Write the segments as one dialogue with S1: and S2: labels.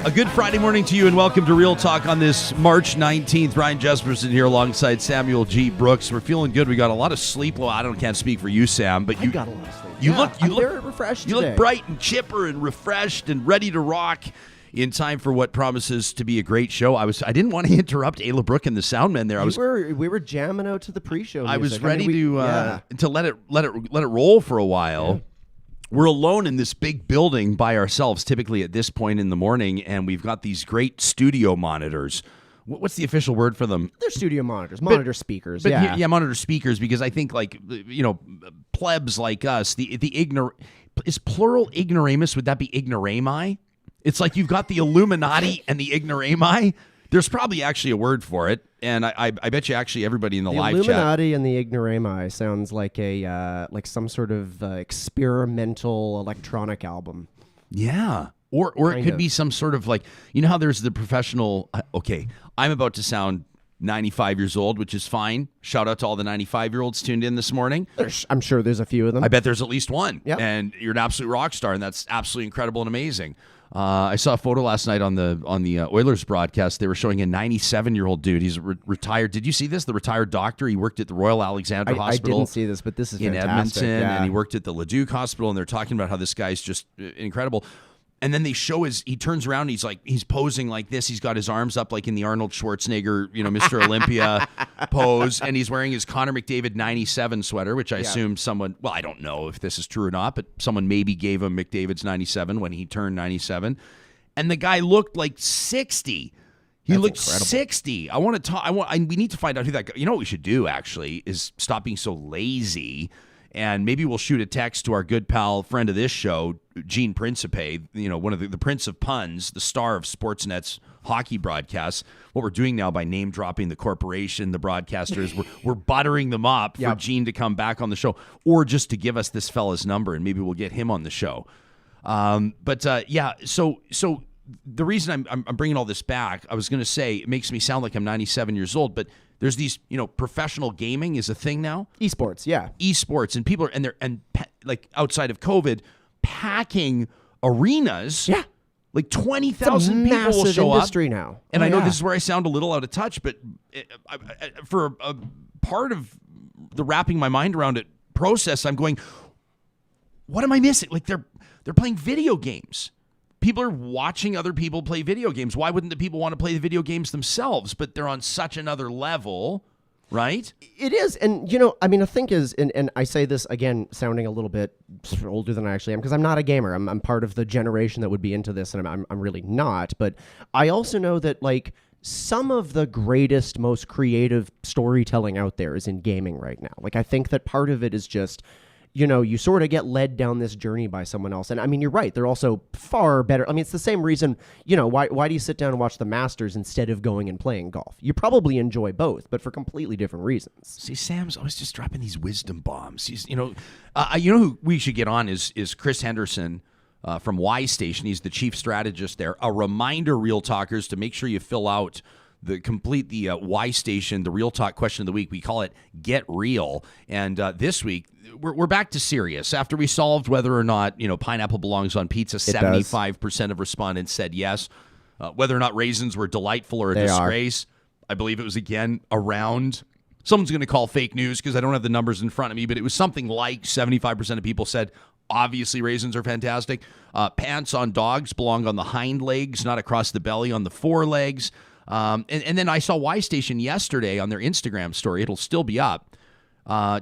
S1: A good Friday morning to you and welcome to Real Talk on this March 19th. Ryan Jesperson here alongside Samuel G. Brooks. We're feeling good. We got a lot of sleep. Well, can't speak for you, Sam, but you
S2: got a lot of sleep.
S1: You look
S2: very refreshed
S1: You
S2: today.
S1: look bright and chipper and refreshed and ready to rock in time for what promises to be a great show. I didn't want to interrupt Ayla Brooke and the soundman there.
S2: We were jamming out to the pre-show music.
S1: I was ready to let it roll for a while. Yeah. We're alone in this big building by ourselves, typically at this point in the morning, and we've got these great studio monitors. What's the official word for them?
S2: They're studio monitors, monitor speakers.
S1: Yeah, monitor speakers, because I think, plebs like us, is plural ignoramus, would that be ignorami? It's like you've got the Illuminati and the ignorami. There's probably actually a word for it, and I bet you actually everybody in the live chat.
S2: The Illuminati and the ignorami sounds like like some sort of experimental electronic album.
S1: Yeah, or it could be some sort of how there's the professional. Okay, I'm about to sound 95 years old, which is fine. Shout out to all the 95-year-olds tuned in this morning.
S2: I'm sure there's a few of them.
S1: I bet there's at least one.
S2: Yep.
S1: And you're an absolute rock star, and that's absolutely incredible and amazing. I saw a photo last night on the Oilers broadcast. They were showing a 97-year-old dude. He's retired. Did you see this? The retired doctor. He worked at the Royal Alexandra Hospital.
S2: I didn't see this, but this is
S1: in
S2: fantastic.
S1: Edmonton,
S2: yeah.
S1: And he worked at the Leduc Hospital. And they're talking about how this guy's just incredible. And then they show he turns around. And he's posing like this. He's got his arms up like in the Arnold Schwarzenegger, Mr. Olympia pose, and he's wearing his Connor McDavid 97 sweater, which I assume someone. Well, I don't know if this is true or not, but someone maybe gave him McDavid's 97 when he turned 97, and the guy looked like 60. He looked incredible. 60. I want to talk. We need to find out who that guy. You know what we should do actually is stop being so lazy. And maybe we'll shoot a text to our good pal, friend of this show, Gene Principe, one of the Prince of Puns, the star of Sportsnet's hockey broadcasts. What we're doing now by name dropping the corporation, the broadcasters, we're buttering them up for Gene to come back on the show, or just to give us this fella's number, and maybe we'll get him on the show. So the reason I'm bringing all this back, I was going to say it makes me sound like I'm 97 years old, but there's these, professional gaming is a thing now.
S2: Esports, yeah.
S1: Esports, and people are, outside of COVID, packing arenas.
S2: Yeah.
S1: Like 20,000 people will show up.
S2: Industry now.
S1: And I know this is where I sound a little out of touch, but for a part of the wrapping my mind around it process, I'm going, what am I missing? Like they're playing video games. People are watching other people play video games. Why wouldn't the people want to play the video games themselves? But they're on such another level, right?
S2: It is. And, the thing is, and I say this, again, sounding a little bit older than I actually am, because I'm not a gamer. I'm part of the generation that would be into this, and I'm really not. But I also know that, some of the greatest, most creative storytelling out there is in gaming right now. I think that part of it is just... you sort of get led down this journey by someone else. And you're right. They're also far better. It's the same reason, why do you sit down and watch the Masters instead of going and playing golf? You probably enjoy both, but for completely different reasons.
S1: See, Sam's always just dropping these wisdom bombs. He's, who we should get on is Chris Henderson from Y Station. He's the chief strategist there. A reminder, Real Talkers, to make sure you fill out the Y Station, the Real Talk question of the week. We call it Get Real. And this week, we're back to serious. After we solved whether or not, pineapple belongs on pizza, 75% of respondents said yes. Whether or not raisins were delightful or a disgrace, I believe it was, again, around. Someone's going to call fake news because I don't have the numbers in front of me, but it was something like 75% of people said, obviously, raisins are fantastic. Pants on dogs belong on the hind legs, not across the belly on the forelegs. And then I saw Y Station yesterday on their Instagram story. It'll still be up,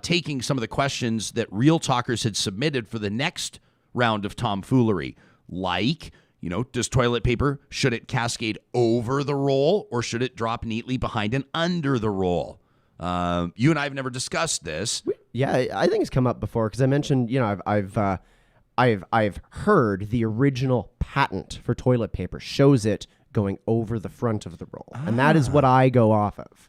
S1: taking some of the questions that Real Talkers had submitted for the next round of tomfoolery. Does toilet paper, should it cascade over the roll or should it drop neatly behind and under the roll? You and I have never discussed this.
S2: Yeah, I think it's come up before because I mentioned, I've heard the original patent for toilet paper shows it going over the front of the roll. And that is what I go off of.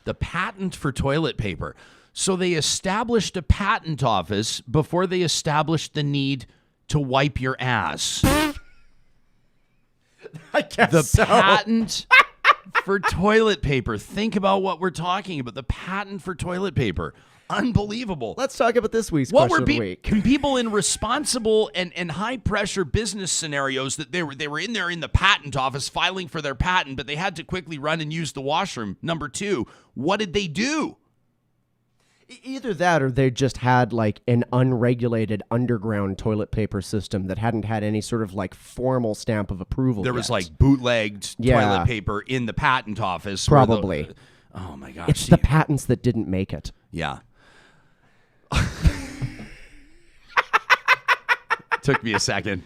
S1: The patent for toilet paper. So they established a patent office before they established the need to wipe your ass.
S2: I guess
S1: the patent for toilet paper. Think about what we're talking about. The patent for toilet paper. Unbelievable.
S2: Let's talk about this week's
S1: What
S2: question
S1: were
S2: of the week.
S1: people in responsible and high pressure business scenarios that they were in there in the patent office filing for their patent, but they had to quickly run and use the washroom? Number two, what did they do?
S2: Either that or they just had like an unregulated underground toilet paper system that hadn't had any sort of like formal stamp of approval
S1: There
S2: yet.
S1: was like bootlegged toilet paper in the patent office.
S2: Probably.
S1: Oh my gosh.
S2: It's the patents that didn't make it.
S1: Yeah. Took me a second,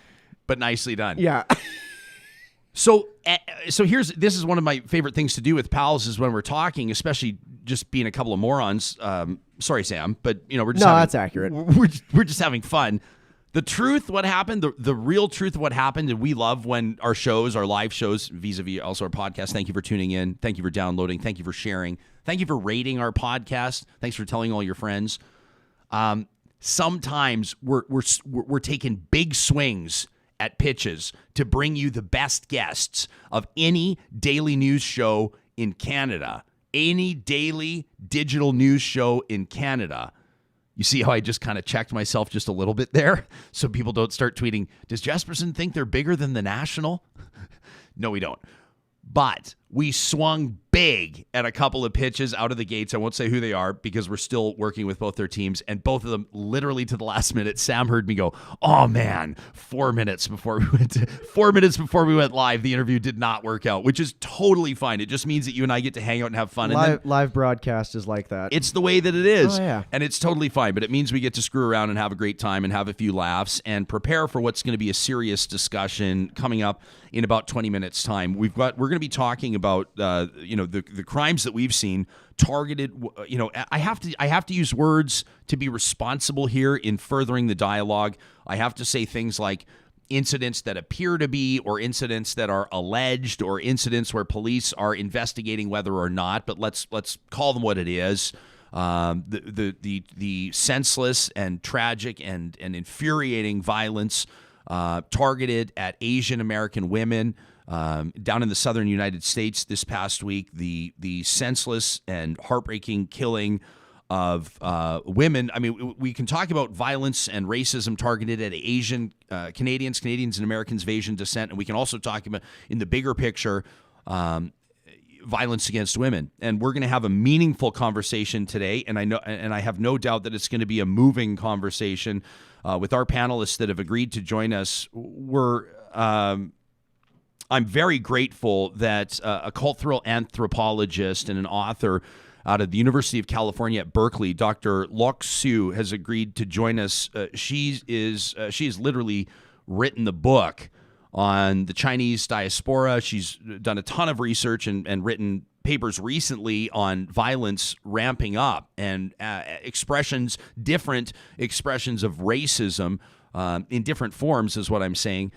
S1: but nicely done.
S2: Yeah.
S1: So this is one of my favorite things to do with pals is when we're talking, especially just being a couple of morons. Sorry, Sam, but we're just
S2: that's accurate.
S1: We're just having fun. The truth, what happened, the real truth of what happened, and we love when our live shows, vis-a-vis also our podcast. Thank you for tuning in. Thank you for downloading. Thank you for sharing. Thank you for rating our podcast. Thanks for telling all your friends. Sometimes we're taking big swings at pitches to bring you the best guests of any daily news show in Canada. Any daily digital news show in Canada. You see how I just kind of checked myself just a little bit there so people don't start tweeting, does Jesperson think they're bigger than the National? No, we don't. But we swung big at a couple of pitches out of the gates. I won't say who they are because we're still working with both their teams. And both of them, literally to the last minute, Sam heard me go, oh man, 4 minutes before we went live, the interview did not work out, which is totally fine. It just means that you and I get to hang out and have fun.
S2: Live broadcast is like that.
S1: It's the way that it is.
S2: Oh, yeah.
S1: And it's totally fine. But it means we get to screw around and have a great time and have a few laughs and prepare for what's going to be a serious discussion coming up in about 20 minutes time. We're going to be talking about the crimes that we've seen targeted. I have to use words to be responsible here in furthering the dialogue. I have to say things like incidents that appear to be, or incidents that are alleged, or incidents where police are investigating whether or not. But let's call them what it is. The senseless and tragic and infuriating violence targeted at Asian American women down in the southern United States this past week. The senseless and heartbreaking killing of women. I mean, we can talk about violence and racism targeted at Asian Canadians and Americans of Asian descent, and we can also talk about, in the bigger picture, violence against women. And we're going to have a meaningful conversation today, and I have no doubt that it's going to be a moving conversation with our panelists that have agreed to join us. I'm very grateful that a cultural anthropologist and an author out of the University of California at Berkeley, Dr. Lok Siu, has agreed to join us. She has literally written the book on the Chinese diaspora. She's done a ton of research and written papers recently on violence ramping up and different expressions of racism in different forms, is what I'm saying,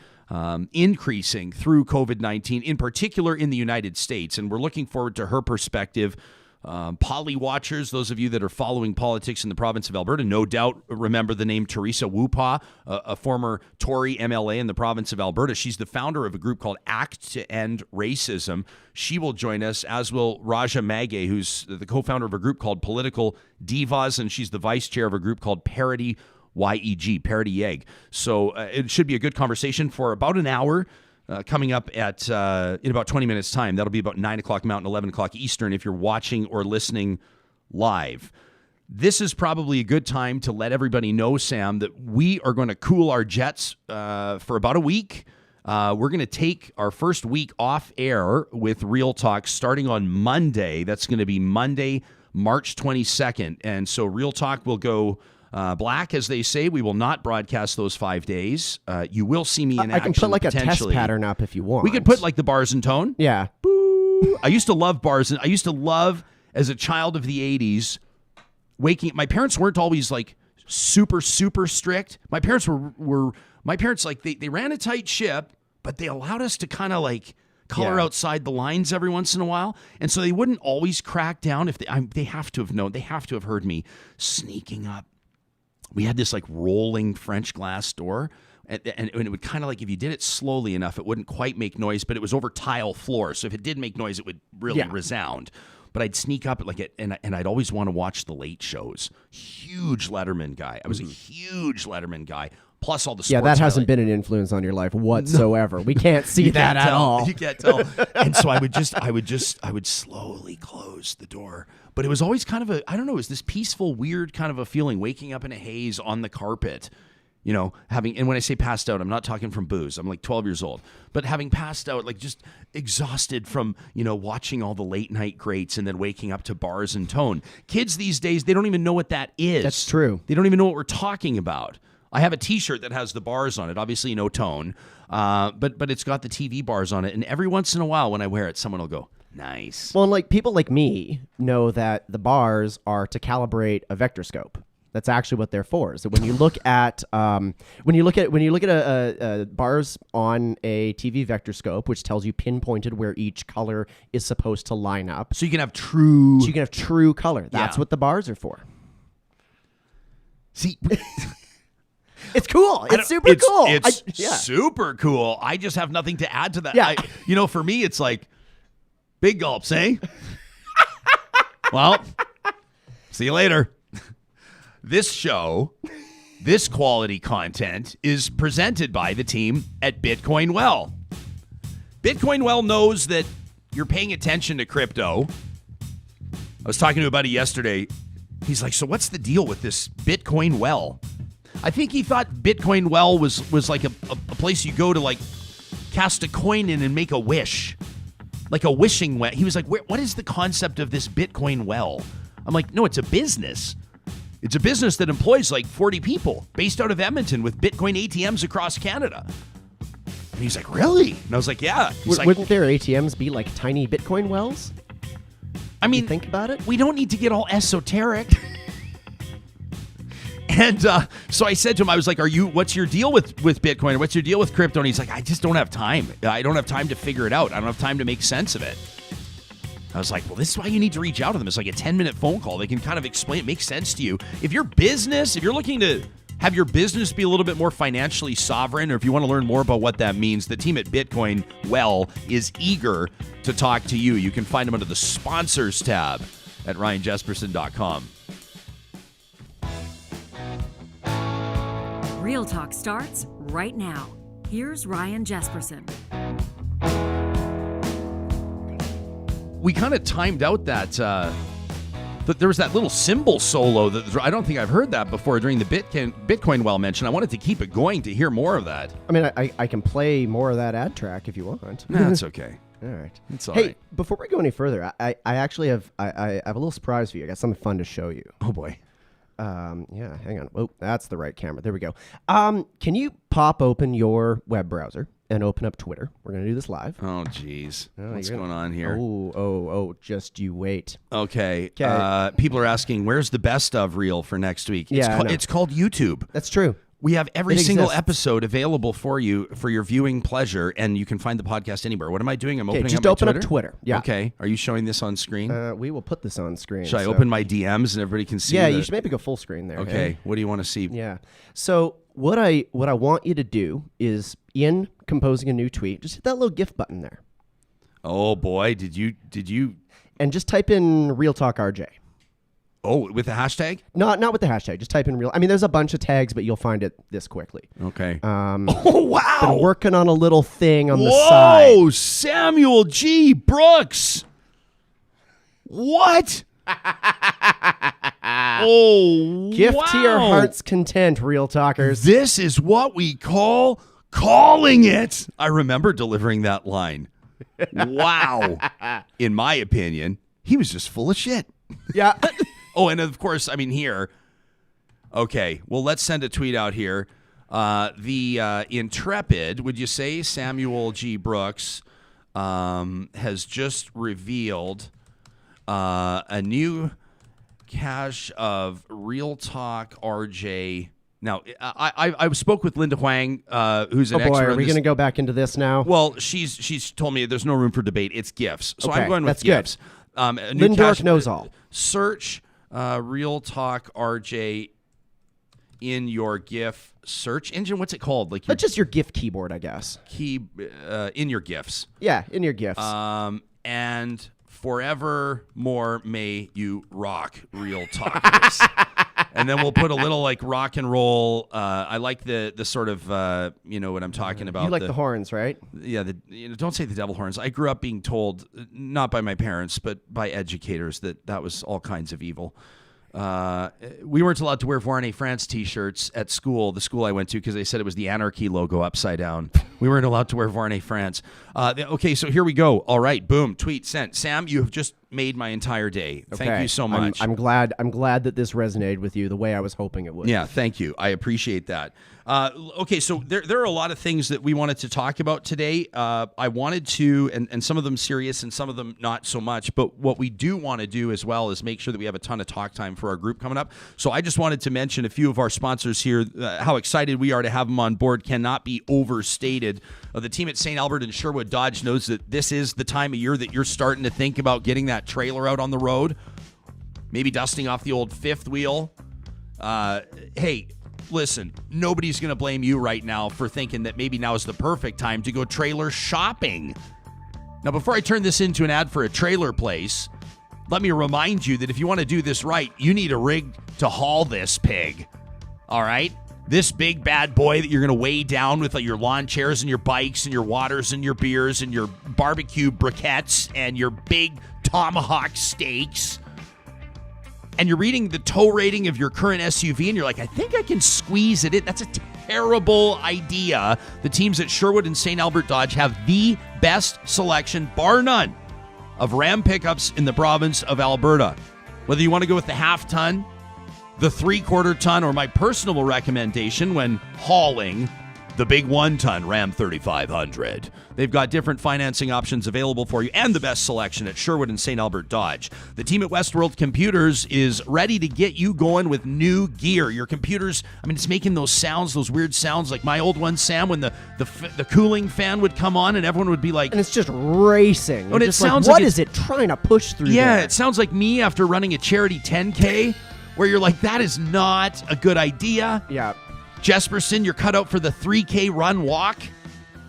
S1: increasing through COVID-19, in particular in the United States. And we're looking forward to her perspective. Poly watchers, those of you that are following politics in the province of Alberta, no doubt remember the name Teresa Woo-Paw, a former Tory MLA in the province of Alberta. She's the founder of a group called Act to End Racism. She will join us, as will Rajah Maggay, who's the co-founder of a group called Political D.I.V.A.S, and she's the vice chair of a group called ParityYEG. So it should be a good conversation for about an hour. Coming up at in about 20 minutes' time. That'll be about 9 o'clock Mountain, 11 o'clock Eastern if you're watching or listening live. This is probably a good time to let everybody know, Sam, that we are going to cool our jets for about a week. We're going to take our first week off air with Real Talk starting on Monday. That's going to be Monday, March 22nd. And so Real Talk will go black, as they say. We will not broadcast those 5 days. You will see me in action.
S2: I can put like a test
S1: potentially.
S2: pattern up if you want.
S1: We could put like the bars and tone.
S2: Yeah.
S1: Boo. I used to love bars. And I used to love, as a child of the 80s, my parents weren't always like super strict. My parents like they ran a tight ship, but they allowed us to kind of like color outside the lines every once in a while. And so they wouldn't always crack down. If they have to have known, they have to have heard me sneaking up. We had this like rolling French glass door, and it would kind of like, if you did it slowly enough, it wouldn't quite make noise, but it was over tile floor. So if it did make noise, it would really resound. but I'd sneak up and I'd always want to watch the late shows. Huge Letterman guy. I was a huge Letterman guy. Plus all the sports.
S2: Yeah, that hasn't been an influence on your life whatsoever. We can't see that at all.
S1: You can't tell. And so I would slowly close the door. But it was always kind of it was this peaceful, weird kind of a feeling, waking up in a haze on the carpet, and when I say passed out, I'm not talking from booze. I'm like 12 years old. But having passed out, like just exhausted from, watching all the late night greats and then waking up to bars and tone. Kids these days, they don't even know what that is.
S2: That's true.
S1: They don't even know what we're talking about. I have a T-shirt that has the bars on it, obviously no tone, but it's got the TV bars on it. And every once in a while when I wear it, someone will go, nice.
S2: Well, and like people like me know that the bars are to calibrate a vector scope. That's actually what they're for. So when you look at bars on a TV vector scope, which tells you pinpointed where each color is supposed to line up,
S1: so you can have true
S2: color. That's what the bars are for.
S1: See,
S2: it's cool. It's super cool.
S1: It's super cool. I just have nothing to add to that.
S2: Yeah.
S1: For me, it's like big gulps, eh? Well, see you later. This show, this quality content is presented by the team at Bitcoin Well. Bitcoin Well knows that you're paying attention to crypto. I was talking to a buddy yesterday. He's like, so what's the deal with this Bitcoin Well? I think he thought Bitcoin Well was like a place you go to like cast a coin in and make a wish. Like a wishing well. He was like, what is the concept of this Bitcoin Well? I'm like, no, it's a business. It's a business that employs like 40 people based out of Edmonton with Bitcoin ATMs across Canada. And he's like, really? And I was like, yeah.
S2: Wouldn't their ATMs be like tiny Bitcoin wells?
S1: I mean,
S2: think about it.
S1: We don't need to get all esoteric. And so I said to him, I was like, what's your deal with Bitcoin? What's your deal with crypto? And he's like, I just don't have time. I don't have time to figure it out. I don't have time to make sense of it. I was like, well, this is why you need to reach out to them. It's like a 10-minute phone call. They can kind of explain it, make sense to you. If you're looking to have your business be a little bit more financially sovereign, or if you want to learn more about what that means, the team at Bitcoin Well is eager to talk to you. You can find them under the sponsors tab at ryanjesperson.com.
S3: Real Talk starts right now. Here's Ryan Jesperson.
S1: We kind of timed out that there was that little cymbal solo that I don't think I've heard that before during the Bitcoin Well mention. I wanted to keep it going to hear more of that.
S2: I mean, I can play more of that ad track if you want.
S1: No, that's okay.
S2: All right.
S1: It's all
S2: right.
S1: Hey,
S2: before we go any further, I actually have I have a little surprise for you. I got something fun to show you.
S1: Oh boy.
S2: Yeah, hang on. Oh, that's the right camera. There we go. Can you pop open your web browser and open up Twitter? We're going to do this live.
S1: Oh, geez. What's going on here?
S2: Oh, just you wait.
S1: Okay. People are asking, where's the best of reel for next week? It's called YouTube.
S2: That's true.
S1: We have every single episode available for you for your viewing pleasure, and you can find the podcast anywhere. What am I doing? I'm opening
S2: just
S1: up
S2: open
S1: my Twitter?
S2: up Twitter. Yeah.
S1: Okay. Are you showing this on screen?
S2: We will put this on screen.
S1: Should I open my DMs and everybody can see?
S2: Yeah, you should maybe go full screen there.
S1: Okay.
S2: Hey?
S1: What do you want to see?
S2: Yeah. So what I want you to do is, in composing a new tweet, just hit that little GIF button there.
S1: Oh boy, did you?
S2: And just type in Real Talk RJ.
S1: Oh, with the hashtag?
S2: Not with the hashtag. Just type in real. I mean, there's a bunch of tags, but you'll find it this quickly.
S1: Okay.
S2: Oh
S1: wow!
S2: Been working on a little thing on the side.
S1: Whoa, Samuel G. Brooks. What? Oh,
S2: gift to your heart's content, Real Talkers.
S1: This is what we call calling it. I remember delivering that line. Wow. In my opinion, he was just full of shit.
S2: Yeah.
S1: Oh, and of course, I mean, here. Okay, well, let's send a tweet out here. The Intrepid, would you say Samuel G. Brooks has just revealed a new cache of Real Talk RJ. Now, I spoke with Linda Huang, who's an expert.
S2: Are we going to go back into this now?
S1: Well, she's told me there's no room for debate. It's GIFs. So
S2: okay,
S1: I'm going with
S2: that's
S1: GIFs.
S2: Lindorf knows all.
S1: Search Real Talk RJ in your GIF search engine. What's it called? Like
S2: That's just your GIF keyboard, I guess.
S1: In your GIFs.
S2: Yeah, in your GIFs.
S1: And forevermore may you rock, real talkers. And then we'll put a little like rock and roll. I like the sort of you know what I'm talking about.
S2: You like the horns, right?
S1: Yeah, don't say the devil horns. I grew up being told, not by my parents, but by educators, that was all kinds of evil. We weren't allowed to wear Voirne France t-shirts at school, the school I went to, because they said it was the anarchy logo upside down. We weren't allowed to wear Voirne France. Okay, so here we go. All right, boom, tweet sent. Sam, you have just made my entire day.
S2: Okay.
S1: Thank you so much.
S2: I'm glad that this resonated with you the way I was hoping it would.
S1: Yeah, thank you. I appreciate that. Okay, so there are a lot of things that we wanted to talk about today. I wanted to, and some of them serious and some of them not so much, but what we do want to do as well is make sure that we have a ton of talk time for our group coming up. So I just wanted to mention a few of our sponsors here. How excited we are to have them on board cannot be overstated. The team at St. Albert and Sherwood Dodge knows that this is the time of year that you're starting to think about getting that trailer out on the road, maybe dusting off the old fifth wheel. Hey, listen, nobody's going to blame you right now for thinking that maybe now is the perfect time to go trailer shopping. Now, before I turn this into an ad for a trailer place, let me remind you that if you want to do this right, you need a rig to haul this pig. All right? This big bad boy that you're going to weigh down with your lawn chairs and your bikes and your waters and your beers and your barbecue briquettes and your big tomahawk steaks. And you're reading the tow rating of your current SUV and you're like, I think I can squeeze it in. That's a terrible idea. The teams at Sherwood and St. Albert Dodge have the best selection, bar none, of Ram pickups in the province of Alberta. Whether you want to go with the half-ton, the 3/4 ton, or my personal recommendation when hauling, the big 1-ton Ram 3500. They've got different financing options available for you and the best selection at Sherwood and St. Albert Dodge. The team at Westworld Computers is ready to get you going with new gear. Your computers, I mean, it's making those sounds, those weird sounds like my old one, Sam, when the cooling fan would come on and everyone would be like...
S2: And it's just racing.
S1: And it
S2: just
S1: sounds
S2: like,
S1: like
S2: what is it trying to push through
S1: Yeah,
S2: there?
S1: it sounds like me after running a charity 10K where you're like, that is not a good idea.
S2: Yeah.
S1: Jesperson, you're cut out for the 3K run walk.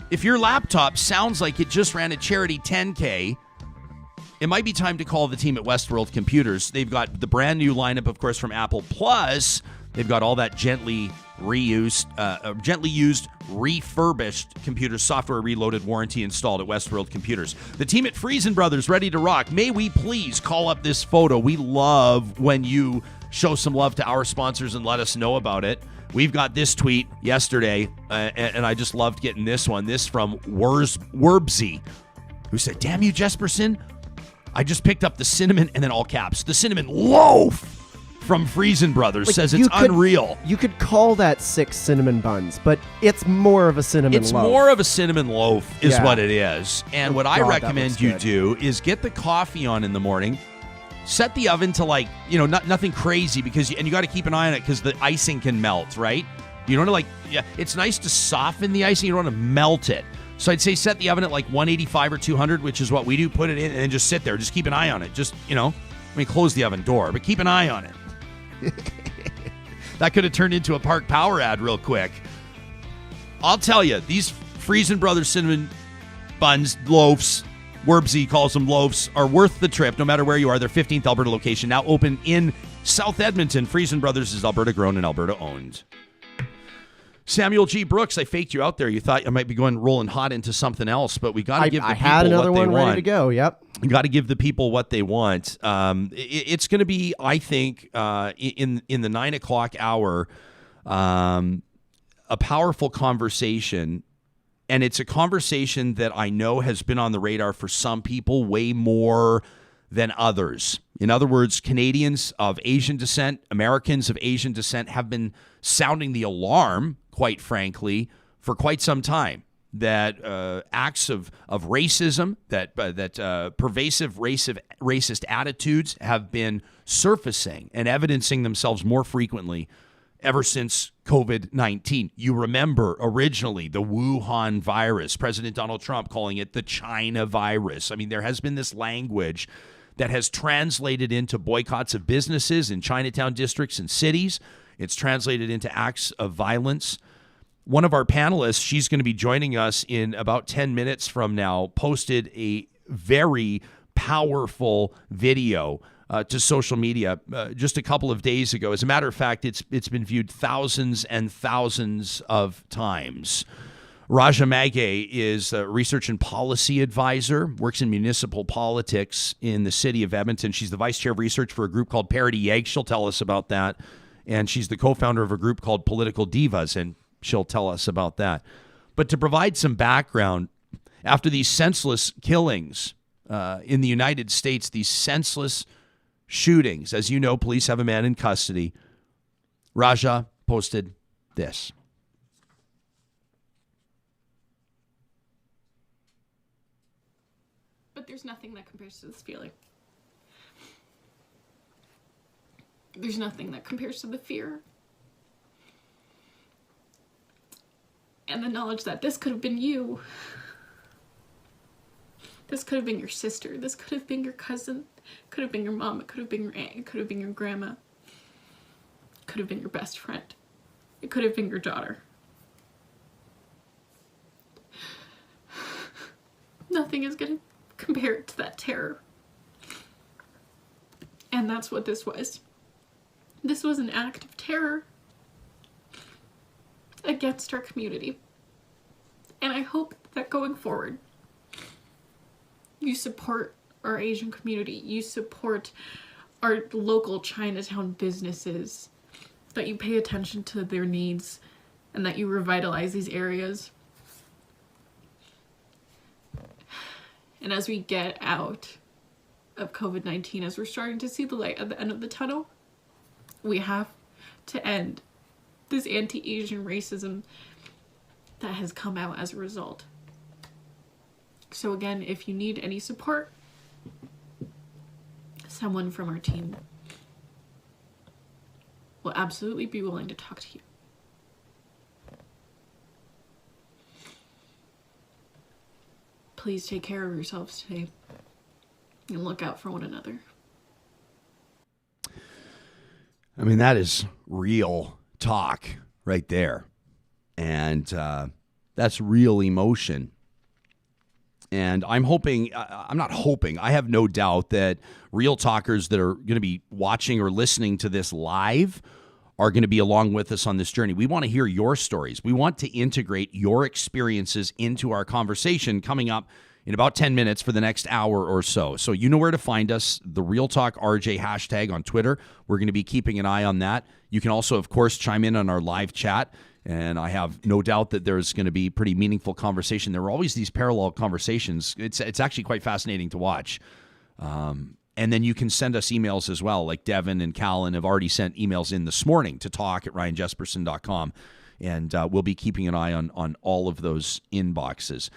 S1: If your laptop sounds like it just ran a charity 10K, it might be time to call the team at Westworld Computers. They've got the brand new lineup, of course, from Apple. Plus, they've got all that gently used, refurbished computer software reloaded warranty installed at Westworld Computers. The team at Friesen Brothers, ready to rock. May we please call up this photo? We love when you show some love to our sponsors and let us know about it. We've got this tweet yesterday, and I just loved getting this one. This from Werbsy, who said, damn you, Jesperson. I just picked up the cinnamon, and then all caps, the cinnamon loaf from Friesen Brothers.
S2: Like,
S1: says it's unreal.
S2: You could call that 6 cinnamon buns, but it's more of a cinnamon loaf.
S1: It's more of a cinnamon loaf is
S2: Yeah.
S1: what it is. And what I
S2: God, that
S1: recommend
S2: looks
S1: you
S2: good.
S1: do is get the coffee on in the morning. Set the oven to nothing crazy and you got to keep an eye on it because the icing can melt, right? You don't want to it's nice to soften the icing. You don't want to melt it. So I'd say set the oven at 185 or 200, which is what we do. Put it in and then just sit there. Just keep an eye on it. Just, close the oven door, but keep an eye on it. That could have turned into a Park Power ad real quick. I'll tell you, these Friesen Brothers cinnamon buns, loaves, Werbsy calls them loaves, are worth the trip no matter where you are. Their 15th Alberta location, now open in South Edmonton. Friesen Brothers is Alberta grown and Alberta owned. Samuel G. Brooks, I faked you out there. You thought I might be rolling hot into something else, but we got to give the people what they want.
S2: I had another one ready to go, yep.
S1: You got to give the people what they want. It's going to be, I think, in the 9 o'clock hour, a powerful conversation. And it's a conversation that I know has been on the radar for some people way more than others. In other words, Canadians of Asian descent, Americans of Asian descent have been sounding the alarm, quite frankly, for quite some time. That acts of racism, that pervasive racist attitudes have been surfacing and evidencing themselves more frequently ever since COVID-19. You remember originally the Wuhan virus, President Donald Trump calling it the China virus. I mean, there has been this language that has translated into boycotts of businesses in Chinatown districts and cities. It's translated into acts of violence. One of our panelists, she's going to be joining us in about 10 minutes from now, posted a very powerful video to social media just a couple of days ago. As a matter of fact, it's been viewed thousands and thousands of times. Rajah Maggay is a research and policy advisor, works in municipal politics in the city of Edmonton. She's the vice chair of research for a group called ParityYEG's. She'll tell us about that. And she's the co-founder of a group called Political D.I.V.A.S, and she'll tell us about that. But to provide some background, after these senseless killings in the United States, these senseless shootings, as you know, police have a man in custody. Rajah posted this.
S4: But there's nothing that compares to this feeling. There's nothing that compares to the fear. And the knowledge that this could have been you. This could have been your sister. This could have been your cousin. It could have been your mom. It could have been your aunt. It could have been your grandma. It could have been your best friend. It could have been your daughter. Nothing is going to compare to that terror. And that's what this was. This was an act of terror against our community. And I hope that going forward, you support our Asian community, you support our local Chinatown businesses, that you pay attention to their needs, and that you revitalize these areas. And as we get out of COVID-19, as we're starting to see the light at the end of the tunnel, we have to end this anti-Asian racism that has come out as a result. So again, if you need any support, someone from our team will absolutely be willing to talk to you. Please take care of yourselves today and look out for one another.
S1: I mean, that is real talk right there. And that's real emotion. And I'm not hoping, I have no doubt that real talkers that are going to be watching or listening to this live are going to be along with us on this journey. We want to hear your stories. We want to integrate your experiences into our conversation coming up in about 10 minutes for the next hour or so. So you know where to find us, the Real Talk RJ hashtag on Twitter. We're going to be keeping an eye on that. You can also, of course, chime in on our live chat. And I have no doubt that there's going to be pretty meaningful conversation. There are always these parallel conversations. It's actually quite fascinating to watch. And then you can send us emails as well. Like Devin and Callan have already sent emails in this morning to talk@ryanjesperson.com. And we'll be keeping an eye on all of those inboxes.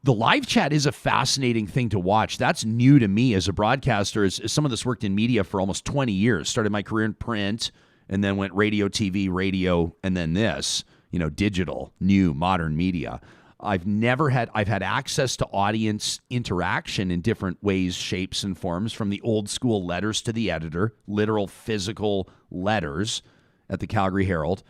S1: The live chat is a fascinating thing to watch. That's new to me as a broadcaster. As some of this worked in media for almost 20 years. Started my career in print and then went radio, TV, radio, and then this, digital, new, modern media. I've had access to audience interaction in different ways, shapes, and forms, from the old school letters to the editor, literal physical letters at the Calgary Herald,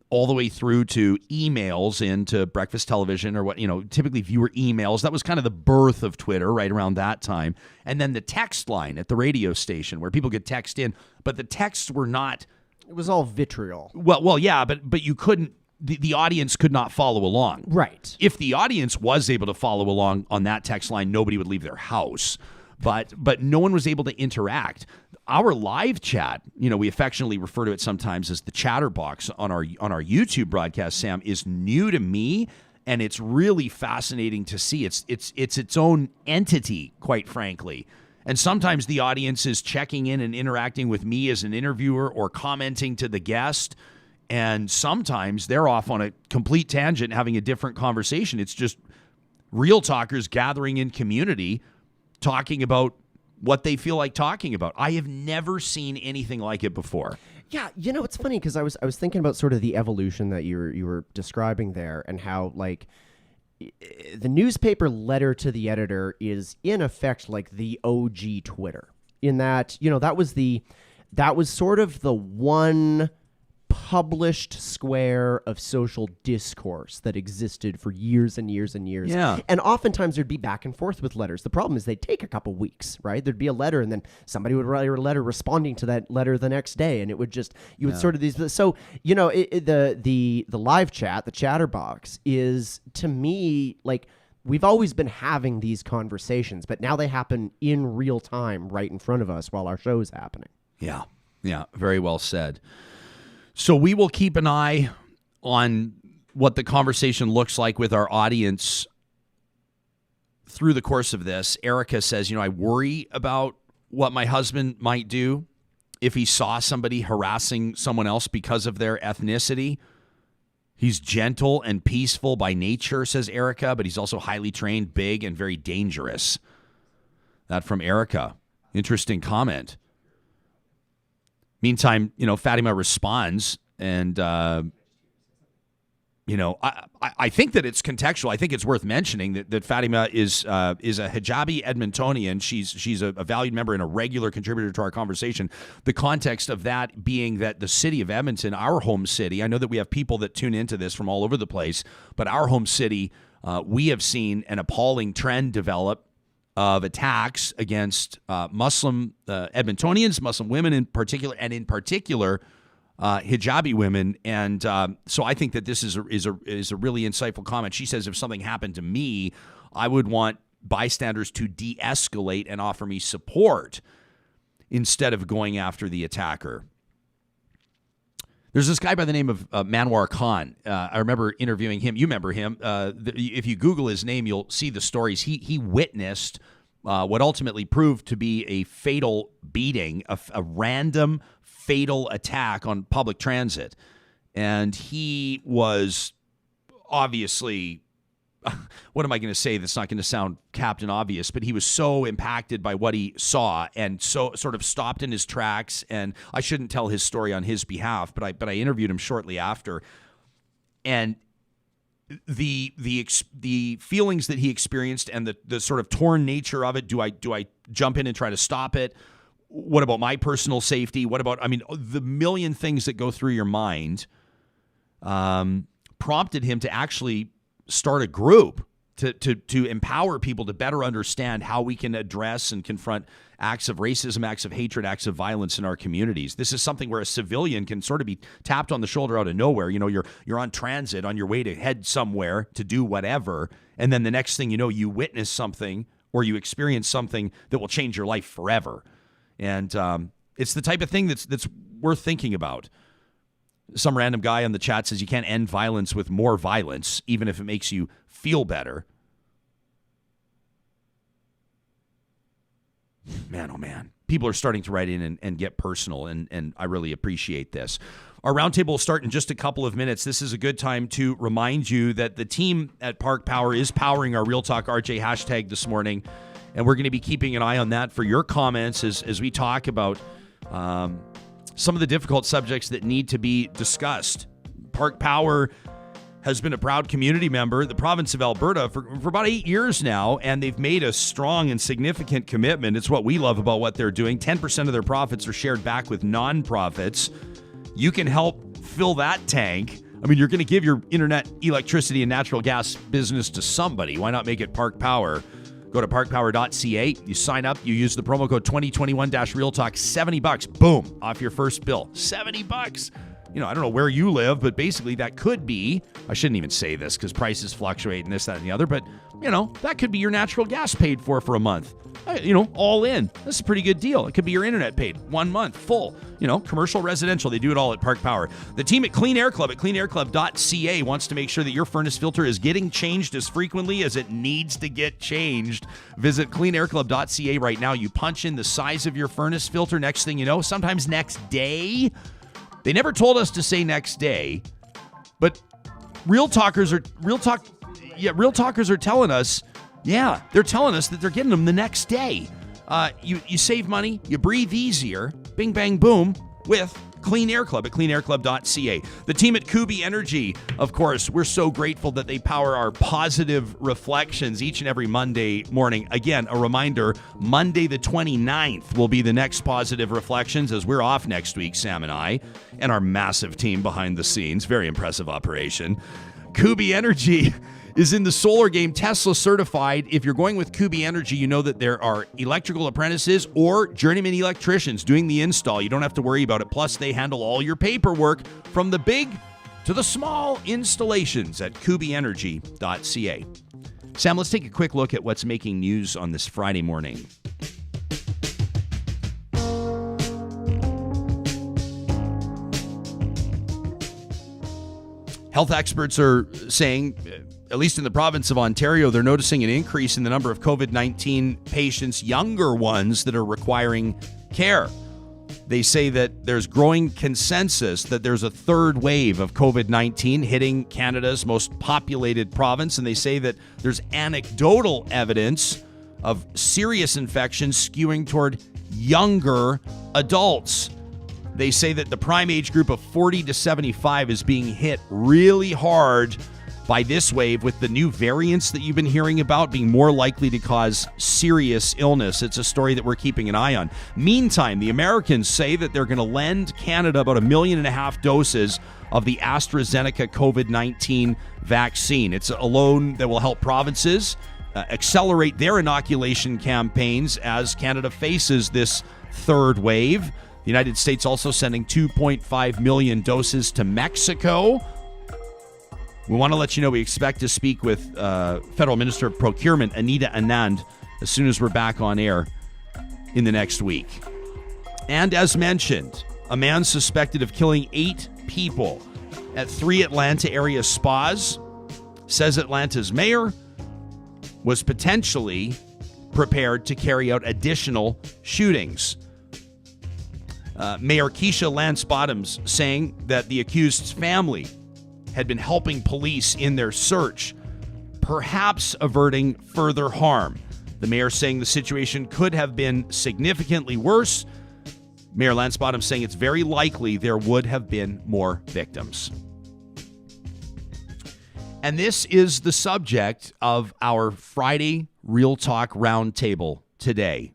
S1: all the way through to emails into breakfast television or what, typically viewer emails. That was kind of the birth of Twitter right around that time. And then the text line at the radio station where people could text in, but the texts were not...
S2: It was all vitriol.
S1: Well, yeah, but you couldn't, the audience could not follow along.
S2: Right.
S1: If the audience was able to follow along on that text line, nobody would leave their house. But no one was able to interact. Our live chat, we affectionately refer to it sometimes as the chatterbox on our YouTube broadcast, Sam, is new to me, and it's really fascinating to see. It's its own entity, quite frankly. And sometimes the audience is checking in and interacting with me as an interviewer or commenting to the guest. And sometimes they're off on a complete tangent having a different conversation. It's just real talkers gathering in community, talking about what they feel like talking about. I have never seen anything like it before.
S2: Yeah, it's funny because I was thinking about sort of the evolution that you were describing there, and how like the newspaper letter to the editor is in effect like the OG Twitter, in that that was sort of the one published square of social discourse that existed for years and years and years.
S1: Yeah.
S2: And oftentimes there'd be back and forth with letters. The problem is they'd take a couple weeks, right? There'd be a letter and then somebody would write a letter responding to that letter the next day. And it would just, you would sort of these, so, you know, the live chat, the chatterbox is, to me, like, we've always been having these conversations, but now they happen in real time right in front of us while our show is happening.
S1: Yeah. Yeah. Very well said. So we will keep an eye on what the conversation looks like with our audience through the course of this. Erica says, you know, I worry about what my husband might do if he saw somebody harassing someone else because of their ethnicity. He's gentle and peaceful by nature, says Erica, but he's also highly trained, big, and very dangerous. That from Erica. Interesting comment. Meantime, you know, Fatima responds, and, you know, I think that it's contextual. I think it's worth mentioning that Fatima is a hijabi Edmontonian. She's a valued member and a regular contributor to our conversation. The context of that being that the city of Edmonton, our home city, I know that we have people that tune into this from all over the place, but our home city, we have seen an appalling trend develop of attacks against Muslim Edmontonians, Muslim women in particular, and in particular hijabi women. And so I think that this is a really insightful comment. She says, if something happened to me, I would want bystanders to de-escalate and offer me support instead of going after the attacker. There's this guy by the name of Manwar Khan. I remember interviewing him. You remember him. If you Google his name, you'll see the stories. He witnessed what ultimately proved to be a fatal beating, a random fatal attack on public transit. And he was obviously, what am I going to say that's not going to sound Captain Obvious, but he was so impacted by what he saw and so sort of stopped in his tracks. And I shouldn't tell his story on his behalf, but I interviewed him shortly after. And the feelings that he experienced and the sort of torn nature of it, do I jump in and try to stop it? What about my personal safety? What about, I mean, the million things that go through your mind prompted him to actually start a group to empower people to better understand how we can address and confront acts of racism, acts of hatred, acts of violence in our communities. This is something where a civilian can sort of be tapped on the shoulder out of nowhere. You know, you're on transit on your way to head somewhere to do whatever, and then the next thing you know, you witness something or you experience something that will change your life forever. And it's the type of thing that's worth thinking about. Some random guy on the chat says you can't end violence with more violence, even if it makes you feel better. Man, oh man. People are starting to write in and get personal, and I really appreciate this. Our roundtable will start in just a couple of minutes. This is a good time to remind you that the team at Park Power is powering our Real Talk RJ hashtag this morning. And we're going to be keeping an eye on that for your comments as we talk about some of the difficult subjects that need to be discussed. Park Power has been a proud community member of the province of Alberta for about 8 years now, and they've made a strong and significant commitment. It's what we love about what they're doing. 10% of their profits are shared back with nonprofits. You can help fill that tank. I mean, you're going to give your internet, electricity, and natural gas business to somebody. Why not make it Park Power? Go to parkpower.ca, you sign up, you use the promo code 2021-RealTalk, $70, boom, off your first bill. $70. You know, I don't know where you live, but basically that could be, I shouldn't even say this because prices fluctuate and this, that, and the other, but, you know, that could be your natural gas paid for a month. You know, all in. That's a pretty good deal. It could be your internet paid 1 month, full. You know, commercial, residential, they do it all at Park Power. The team at Clean Air Club at cleanairclub.ca wants to make sure that your furnace filter is getting changed as frequently as it needs to get changed. Visit cleanairclub.ca right now. You punch in the size of your furnace filter. Next thing you know, sometimes next day. They never told us to say next day, but real talkers are telling us, yeah, they're telling us that they're getting them the next day. You save money, you breathe easier, bing, bang, boom, with Clean Air Club at cleanairclub.ca. The team at Kubi Energy, of course, we're so grateful that they power our positive reflections each and every Monday morning. Again, a reminder, Monday the 29th will be the next positive reflections as we're off next week, Sam and I, and our massive team behind the scenes. Very impressive operation. Kubi Energy is in the solar game, Tesla certified. If you're going with Kubi Energy, you know that there are electrical apprentices or journeyman electricians doing the install. You don't have to worry about it. Plus, they handle all your paperwork from the big to the small installations at kubienergy.ca. Sam, let's take a quick look at what's making news on this Friday morning. Health experts are saying, at least in the province of Ontario, they're noticing an increase in the number of COVID-19 patients, younger ones, that are requiring care. They say that there's growing consensus that there's a third wave of COVID-19 hitting Canada's most populated province, and they say that there's anecdotal evidence of serious infections skewing toward younger adults. They say that the prime age group of 40 to 75 is being hit really hard by this wave, with the new variants that you've been hearing about being more likely to cause serious illness. It's a story that we're keeping an eye on. Meantime, the Americans say that they're going to lend Canada about 1.5 million doses of the AstraZeneca COVID-19 vaccine. It's a loan that will help provinces accelerate their inoculation campaigns as Canada faces this third wave. The United States also sending 2.5 million doses to Mexico. We want to let you know we expect to speak with Federal Minister of Procurement, Anita Anand, as soon as we're back on air in the next week. And as mentioned, a man suspected of killing 8 people at 3 Atlanta area spas says Atlanta's mayor was potentially prepared to carry out additional shootings. Mayor Keisha Lance Bottoms saying that the accused's family had been helping police in their search, perhaps averting further harm. The mayor saying the situation could have been significantly worse. Mayor Lance Bottoms saying it's very likely there would have been more victims. And this is the subject of our Friday Real Talk Roundtable today.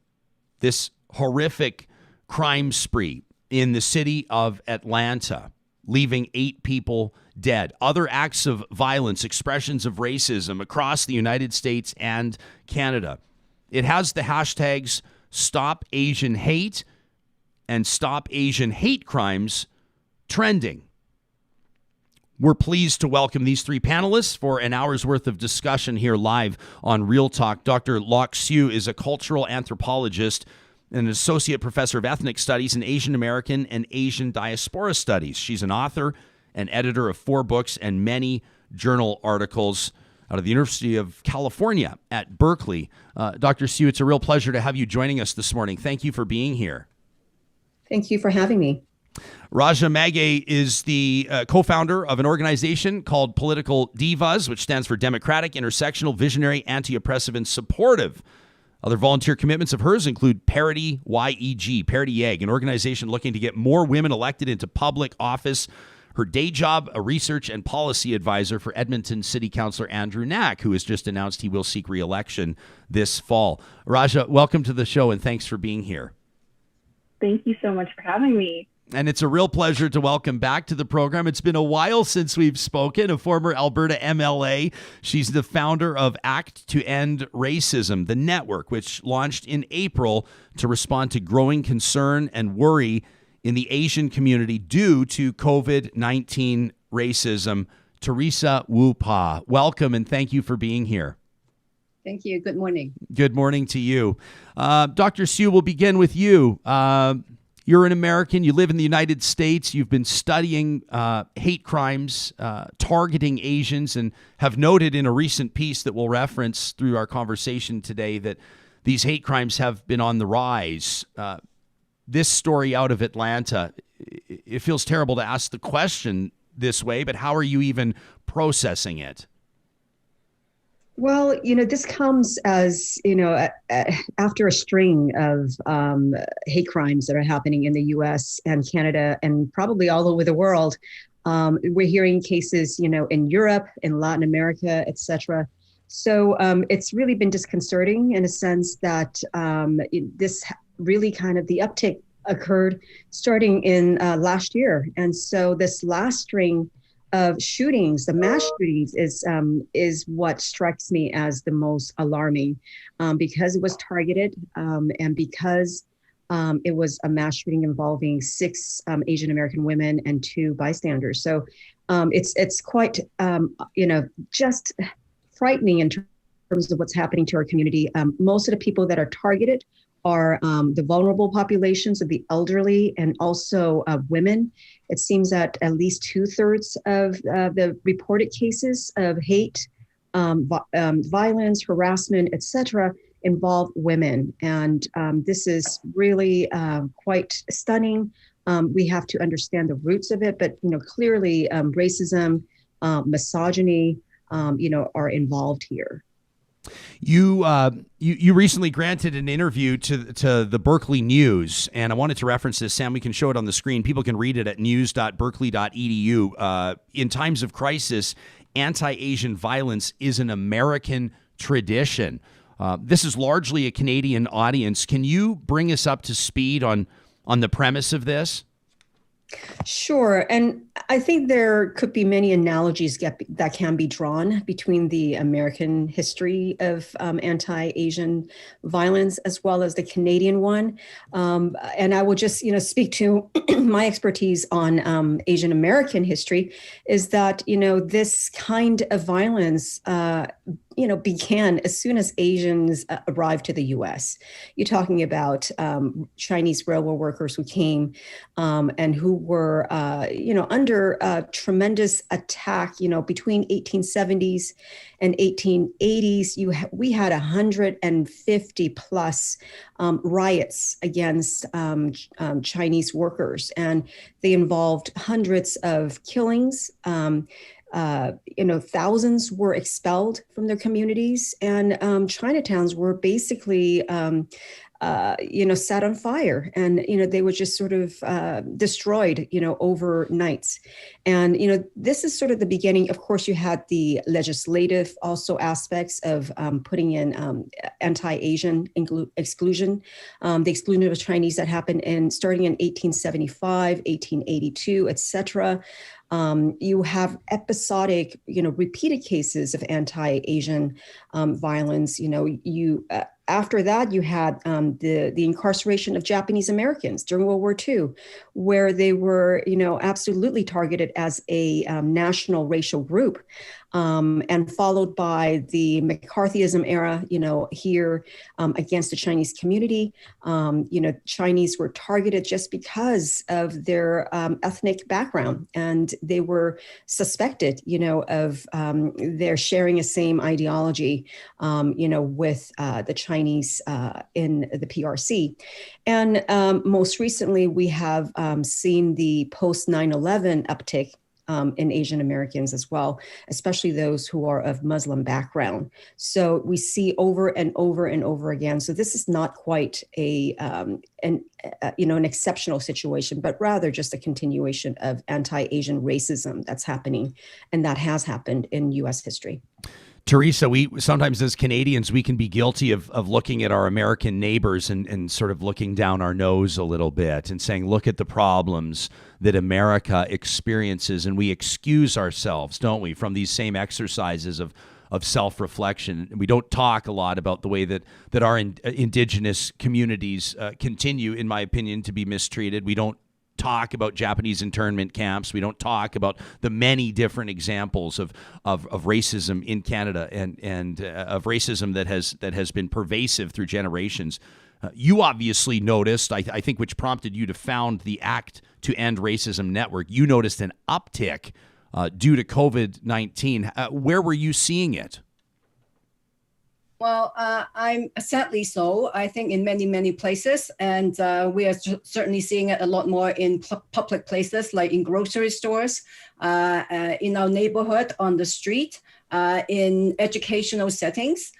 S1: This horrific crime spree in the city of Atlanta, leaving 8 people dead. Other acts of violence, expressions of racism across the United States and Canada. It has the hashtags Stop Asian Hate and Stop Asian Hate Crimes trending. We're pleased to welcome these 3 panelists for an hour's worth of discussion here live on Real Talk. Dr. Lok Siu is a cultural anthropologist and an associate professor of ethnic studies in Asian American and Asian diaspora studies. She's an author and editor of 4 books and many journal articles out of the University of California at Berkeley. Dr. Siu, it's a real pleasure to have you joining us this morning. Thank you for being here.
S5: Thank you for having me.
S1: Rajah Maggay is the co-founder of an organization called Political D.I.V.A.S, which stands for Democratic, Intersectional, Visionary, Anti-Oppressive, and Supportive. Other volunteer commitments of hers include ParityYEG, ParityYEG, an organization looking to get more women elected into public office. Her day job, a research and policy advisor for Edmonton City Councillor Andrew Knack, who has just announced he will seek re-election this fall. Rajah, welcome to the show, and thanks for being here.
S6: Thank you so much for having me.
S1: And it's a real pleasure to welcome back to the program. It's been a while since we've spoken. A former Alberta MLA. She's the founder of Act to End Racism, the network, which launched in April to respond to growing concern and worry in the Asian community due to COVID-19 racism. Teresa Woo-Paw, welcome and thank you for being here.
S5: Thank you. Good morning.
S1: Good morning to you. Dr. Siu, we'll begin with you. You're an American. You live in the United States. You've been studying hate crimes, targeting Asians, and have noted in a recent piece that we'll reference through our conversation today that these hate crimes have been on the rise. This story out of Atlanta, it feels terrible to ask the question this way, but how are you even processing it?
S5: Well, this comes as, after a string of hate crimes that are happening in the US and Canada and probably all over the world. We're hearing cases, in Europe, in Latin America, et cetera. So it's really been disconcerting in a sense that this really kind of the uptick occurred starting in last year. And so this last string of shootings, the mass shootings, is what strikes me as the most alarming, because it was targeted, and because it was a mass shooting involving 6 Asian American women and 2 bystanders. So it's quite just frightening in terms of what's happening to our community. Most of the people that are targeted are the vulnerable populations of the elderly and also women. It seems that at least 2/3 of the reported cases of hate, violence, harassment, etc., involve women. And this is really quite stunning. We have to understand the roots of it, but clearly racism, misogyny, are involved here.
S1: You recently granted an interview to the Berkeley News, and I wanted to reference this. Sam, we can show it on the screen. People can read it at news.berkeley.edu. In times of crisis, anti-Asian violence is an American tradition. This is largely a Canadian audience. Can you bring us up to speed on the premise of this?
S5: Sure. And I think there could be many analogies that can be drawn between the American history of anti-Asian violence as well as the Canadian one. And I will just, speak to my expertise on Asian American history is that, this kind of violence began as soon as Asians arrived to the U.S. You're talking about Chinese railroad workers who came and who were, under tremendous attack, between 1870s and 1880s. We had 150 plus riots against Chinese workers, and they involved hundreds of killings. Thousands were expelled from their communities, and Chinatowns were basically, set on fire, and they were just sort of destroyed, overnight. And this is sort of the beginning. Of course, you had the legislative also aspects of putting in anti-Asian exclusion, the exclusion of Chinese that happened starting in 1875, 1882, etc. You have episodic, repeated cases of anti-Asian violence. After that, you had the incarceration of Japanese Americans during World War II, where they were, absolutely targeted as a national racial group. And followed by the McCarthyism era, here against the Chinese community. Chinese were targeted just because of their ethnic background, and they were suspected, of their sharing a same ideology, with the Chinese in the PRC. And most recently, we have seen the post 9/11 uptick in Asian Americans as well, especially those who are of Muslim background. So we see over and over and over again. So this is not quite an exceptional situation, but rather just a continuation of anti-Asian racism that's happening, and that has happened in U.S. history.
S1: Teresa, we sometimes as Canadians, we can be guilty of looking at our American neighbors and sort of looking down our nose a little bit and saying, look at the problems that America experiences. And we excuse ourselves, don't we, from these same exercises of self-reflection. We don't talk a lot about the way that our indigenous communities continue, in my opinion, to be mistreated. We don't talk about Japanese internment camps. We don't talk about the many different examples of racism in Canada and of racism that has been pervasive through generations. You obviously noticed, I think, which prompted you to found the Act to End Racism Network. You noticed an uptick due to COVID-19. Where were you seeing it?
S7: Well, I'm sadly so. I think in many, many places, and we are certainly seeing it a lot more in public places, like in grocery stores, in our neighborhood, on the street, in educational settings.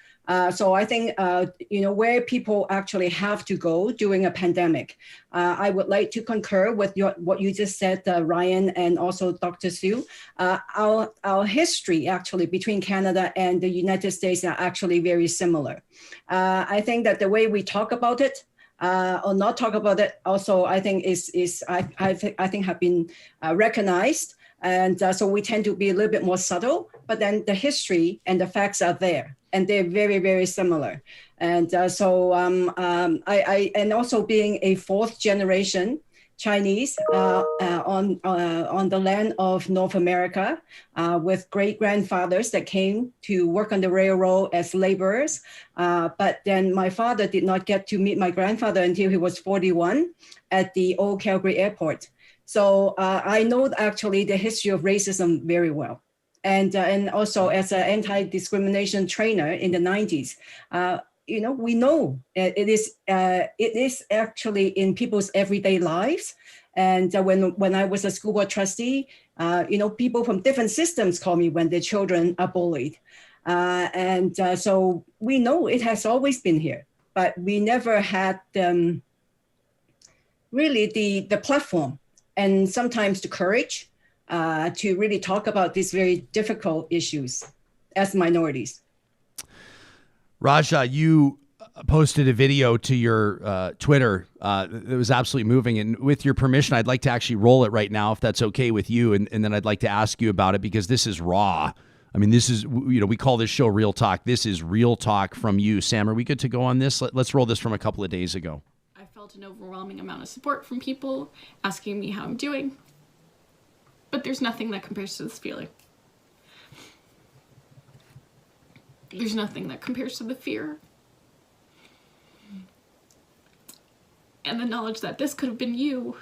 S7: So I think, where people actually have to go during a pandemic. I would like to concur with what you just said, Ryan, and also Dr. Siu. Our history actually between Canada and the United States are actually very similar. I think that the way we talk about it, or not talk about it, also I think I think have been recognized. And so we tend to be a little bit more subtle, but then the history and the facts are there, and they're very, very similar. And and also being a fourth generation Chinese on the land of North America, with great grandfathers that came to work on the railroad as laborers. But then my father did not get to meet my grandfather until he was 41 at the old Calgary airport. So I know actually the history of racism very well. And also as an anti-discrimination trainer in the 90s, we know it is actually in people's everyday lives. And when I was a school board trustee, people from different systems call me when their children are bullied. So we know it has always been here, but we never had really the platform and sometimes the courage to really talk about these very difficult issues as minorities.
S1: Rajah, you posted a video to your Twitter that was absolutely moving. And with your permission, I'd like to actually roll it right now, if that's okay with you. And then I'd like to ask you about it, because this is raw. I mean, this is, we call this show Real Talk. This is real talk from you. Sam, are we good to go on this? Let's roll this from a couple of days ago.
S4: I felt an overwhelming amount of support from people asking me how I'm doing. But there's nothing that compares to this feeling. There's nothing that compares to the fear. And the knowledge that this could have been you.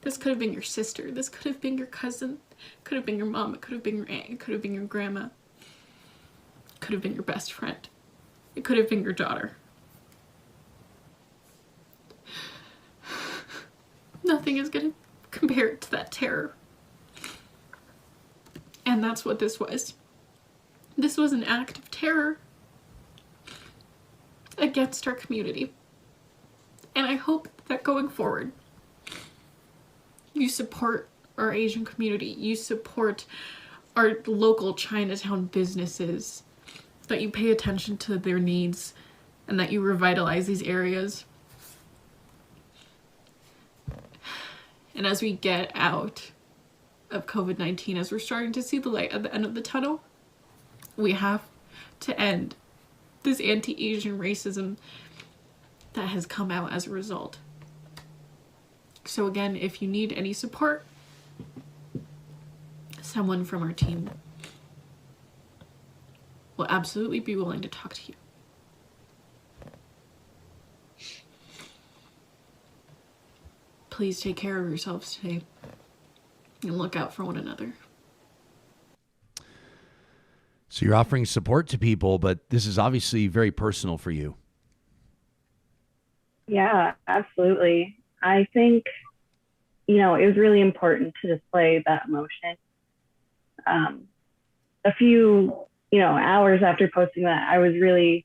S4: This could have been your sister. This could have been your cousin. It could have been your mom. It could have been your aunt. It could have been your grandma. It could have been your best friend. It could have been your daughter. Nothing is going to compare it to that terror. And that's what this was. This was an act of terror against our community. And I hope that going forward, you support our Asian community, you support our local Chinatown businesses, that you pay attention to their needs, and that you revitalize these areas. And as we get out of COVID-19, as we're starting to see the light at the end of the tunnel, we have to end this anti-Asian racism that has come out as a result. So again, if you need any support, someone from our team will absolutely be willing to talk to you. Please take care of yourselves today and look out for one another.
S1: So you're offering support to people, but this is obviously very personal for you.
S6: Yeah, absolutely. I think, it was really important to display that emotion. A few, hours after posting that, I was really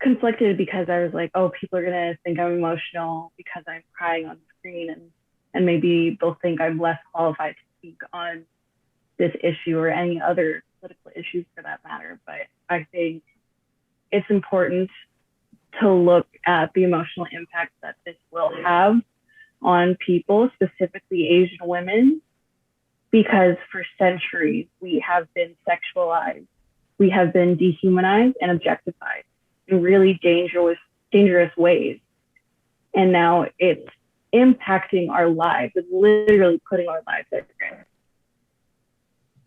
S6: conflicted, because I was like, oh, people are going to think I'm emotional because I'm crying on screen, and maybe they'll think I'm less qualified to speak on this issue or any other political issues for that matter. But I think it's important to look at the emotional impact that this will have on people, specifically Asian women, because for centuries we have been sexualized, we have been dehumanized and objectified in really dangerous ways. And now it's impacting our lives. It's literally putting our lives at risk.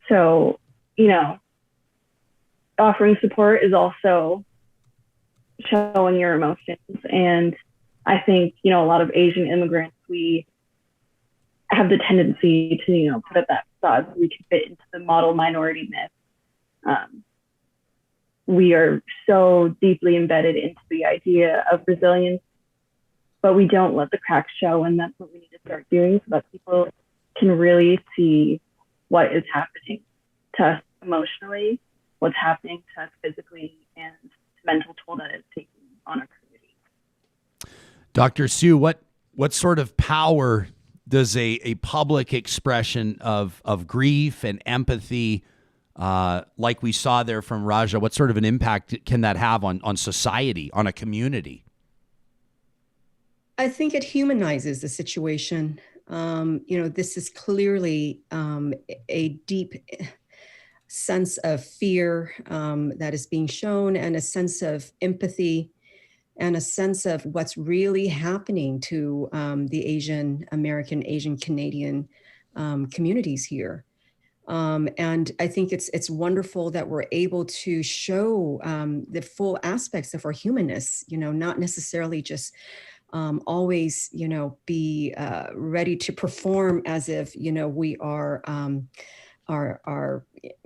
S6: So, offering support is also showing your emotions. And I think, a lot of Asian immigrants, we have the tendency to, put up that facade so we can fit into the model minority myth. we are so deeply embedded into the idea of resilience, but we don't let the cracks show. And that's what we need to start doing so that people can really see what is happening to us emotionally, what's happening to us physically, and the mental toll that it's taking on our community.
S1: Dr. Siu, what sort of power does a public expression of grief and empathy, like we saw there from Rajah, what sort of an impact can that have on society, on a community?
S5: I think it humanizes the situation. This is clearly a deep sense of fear that is being shown, and a sense of empathy, and a sense of what's really happening to the Asian American, Asian Canadian communities here. And I think it's wonderful that we're able to show the full aspects of our humanness, not necessarily just always, be ready to perform as if, we are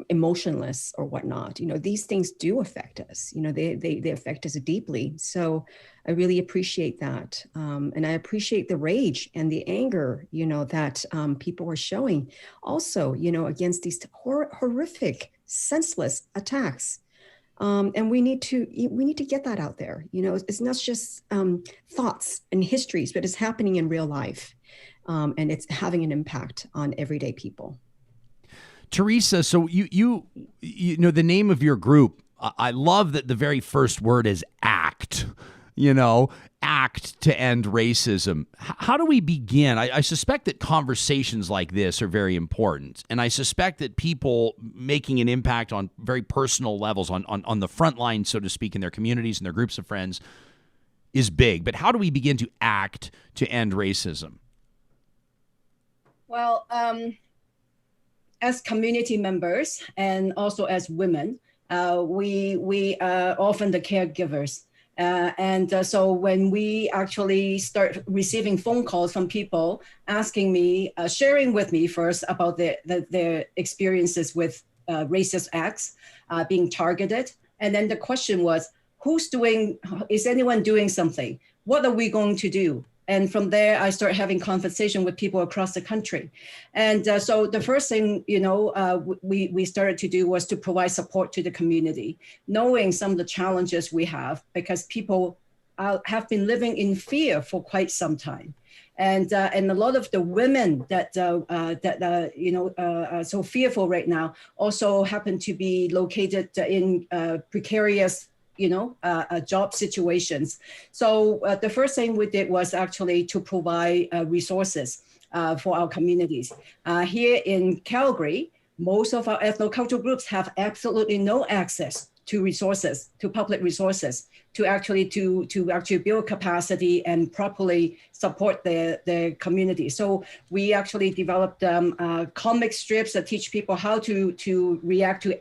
S5: emotionless or whatnot. These things do affect us. They affect us deeply. So I really appreciate that. And I appreciate the rage and the anger, that people are showing also, against these horrific, senseless attacks. And we need to get that out there. It's not just thoughts and histories, but it's happening in real life. And it's having an impact on everyday people.
S1: Teresa, so you know the name of your group. I love that the very first word is ACT. ACT to end racism. How do we begin? I suspect that conversations like this are very important, and I suspect that people making an impact on very personal levels, on the front line, so to speak, in their communities and their groups of friends, is big. But how do we begin to act to end racism?
S7: Well, as community members and also as women, we are often the caregivers. So when we actually start receiving phone calls from people asking me, sharing with me first about their experiences with racist acts, being targeted. And then the question was, is anyone doing something? What are we going to do? And from there, I start having conversation with people across the country. And so the first thing, we started to do was to provide support to the community, knowing some of the challenges we have, because people have been living in fear for quite some time. And a lot of the women that are so fearful right now also happen to be located in precarious job situations. So the first thing we did was actually to provide resources for our communities. Here in Calgary, most of our ethnocultural groups have absolutely no access to resources, to public resources, to actually build capacity and properly support their community. So we actually developed comic strips that teach people how to react to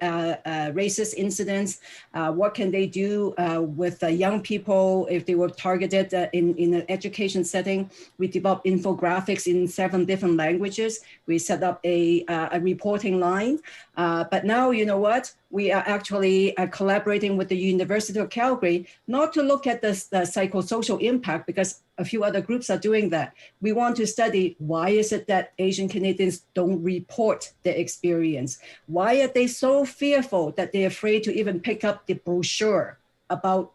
S7: racist incidents. What can they do with young people if they were targeted in an education setting? We developed infographics in 7 different languages. We set up a reporting line. But now, you know what? We are actually collaborating with the University of Calgary, not to look at the psychosocial impact, because a few other groups are doing that. We want to study, why is it that Asian Canadians don't report their experience? Why are they so fearful that they're afraid to even pick up the brochure about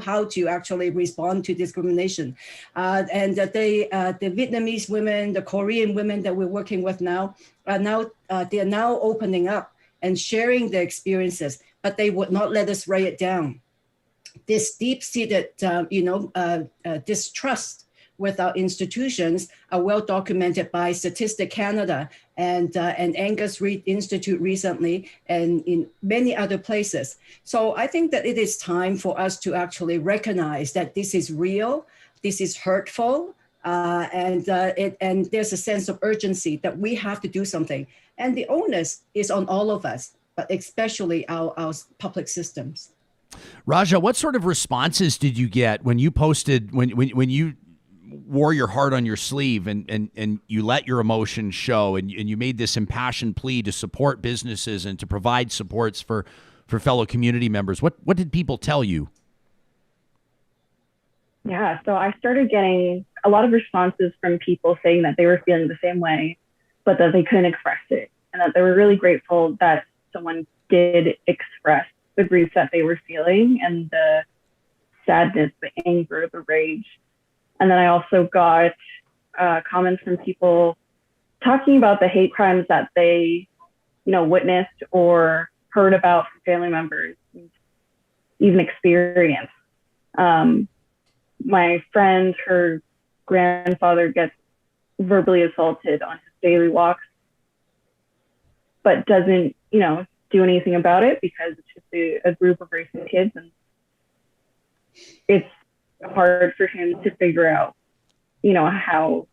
S7: how to actually respond to discrimination? And that the Vietnamese women, the Korean women that we're working with now, they are now opening up and sharing their experiences, but they would not let us write it down. This deep-seated, distrust with our institutions are well documented by Statistics Canada and Angus Reid Institute recently, and in many other places. So I think that it is time for us to actually recognize that this is real, this is hurtful, and there's a sense of urgency that we have to do something. And the onus is on all of us, but especially our public systems.
S1: Rajah, what sort of responses did you get when you posted, when you wore your heart on your sleeve and you let your emotions show and you made this impassioned plea to support businesses and to provide supports for for fellow community members. What did people tell you?
S6: Yeah, so I started getting a lot of responses from people saying that they were feeling the same way, but that they couldn't express it, and that they were really grateful that someone did express the grief that they were feeling and the sadness, the anger, the rage. And then I also got comments from people talking about the hate crimes that they, witnessed or heard about from family members, even experienced. My friend, her grandfather gets verbally assaulted on his daily walks, but doesn't, do anything about it because it's just a group of racist kids, and it's hard for him to figure out, how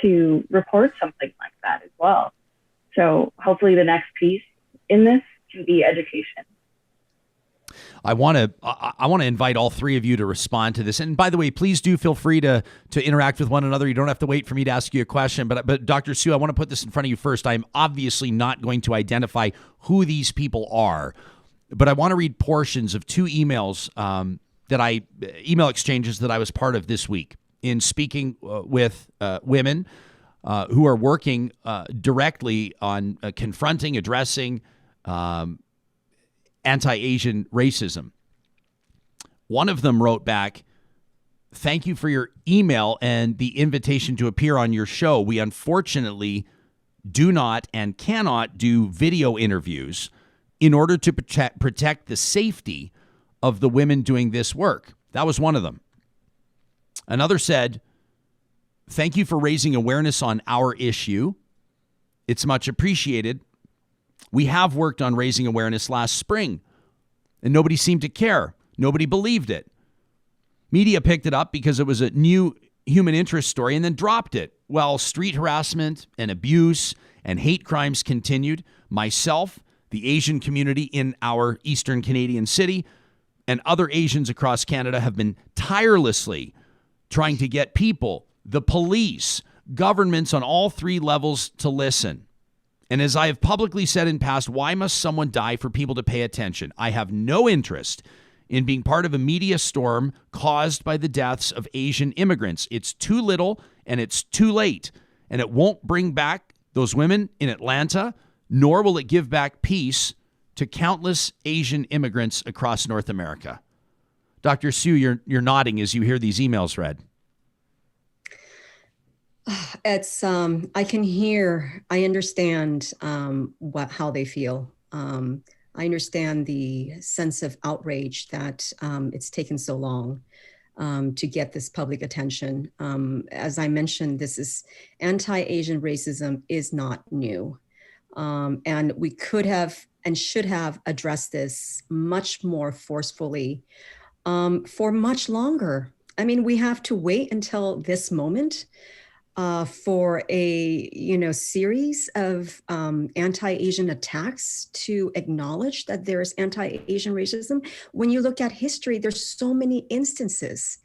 S6: to report something like that as well. So hopefully the next piece in this can be education.
S1: I want to invite all three of you to respond to this. And by the way, please do feel free to interact with one another. You don't have to wait for me to ask you a question. But Dr. Sue, I want to put this in front of you first. I'm obviously not going to identify who these people are, but I want to read portions of two emails email exchanges that I was part of this week in speaking with women who are working directly on confronting, addressing anti-Asian racism. One of them wrote back, "Thank you for your email and the invitation to appear on your show. We unfortunately do not and cannot do video interviews in order to protect the safety of the women doing this work." That was one of them. Another said, "Thank you for raising awareness on our issue. It's much appreciated. We have worked on raising awareness last spring, and nobody seemed to care. Nobody believed it. Media picked it up because it was a new human interest story and then dropped it. Well, street harassment and abuse and hate crimes continued. Myself, the Asian community in our Eastern Canadian city, and other Asians across Canada have been tirelessly trying to get people, the police, governments on all three levels to listen. And as I have publicly said in past, why must someone die for people to pay attention? I have no interest in being part of a media storm caused by the deaths of Asian immigrants. It's too little and it's too late. And it won't bring back those women in Atlanta, nor will it give back peace to countless Asian immigrants across North America." Dr. Sue, you're nodding as you hear these emails read.
S5: It's I can hear, I understand how they feel. I understand the sense of outrage that it's taken so long to get this public attention. As I mentioned, this is anti-Asian racism is not new. And we could have and should have addressed this much more forcefully for much longer. I mean, we have to wait until this moment for a series of anti-Asian attacks to acknowledge that there's anti-Asian racism. When you look at history, there's so many instances,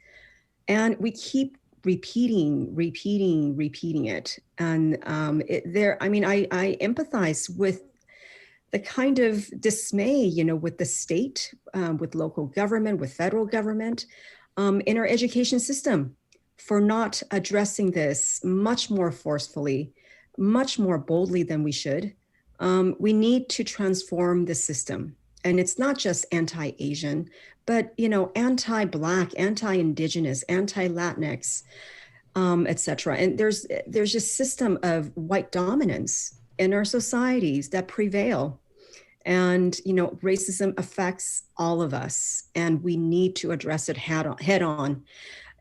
S5: and we keep repeating it. And I empathize with the kind of dismay, with the state, with local government, with federal government, in our education system, for not addressing this much more forcefully, much more boldly than we should. We need to transform the system. And it's not just anti-Asian, but, anti-Black, anti-Indigenous, anti-Latinx, et cetera. And there's a system of white dominance in our societies that prevail. And, racism affects all of us, and we need to address it head on.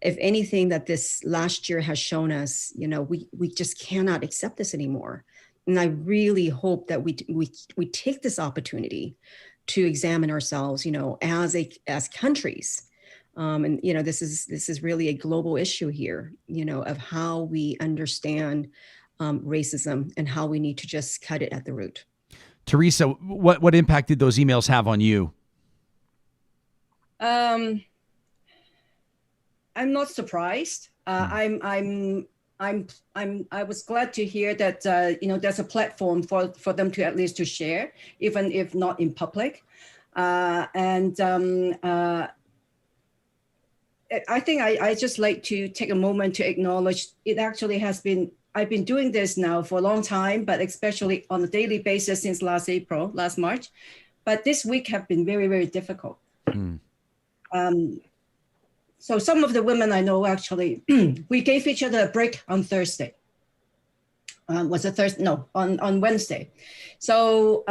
S5: If anything that this last year has shown us, we just cannot accept this anymore. And I really hope that we take this opportunity to examine ourselves, as countries. And this is really a global issue here, of how we understand racism and how we need to just cut it at the root.
S1: Teresa, what impact did those emails have on you?
S7: I'm not surprised. I was glad to hear that there's a platform for them to at least to share, even if not in public. I think I just like to take a moment to acknowledge it actually has been, I've been doing this now for a long time, but especially on a daily basis since last March. But this week have been very, very difficult. So some of the women I know actually, we gave each other a break on Thursday. Was it Thursday? No, on Wednesday. So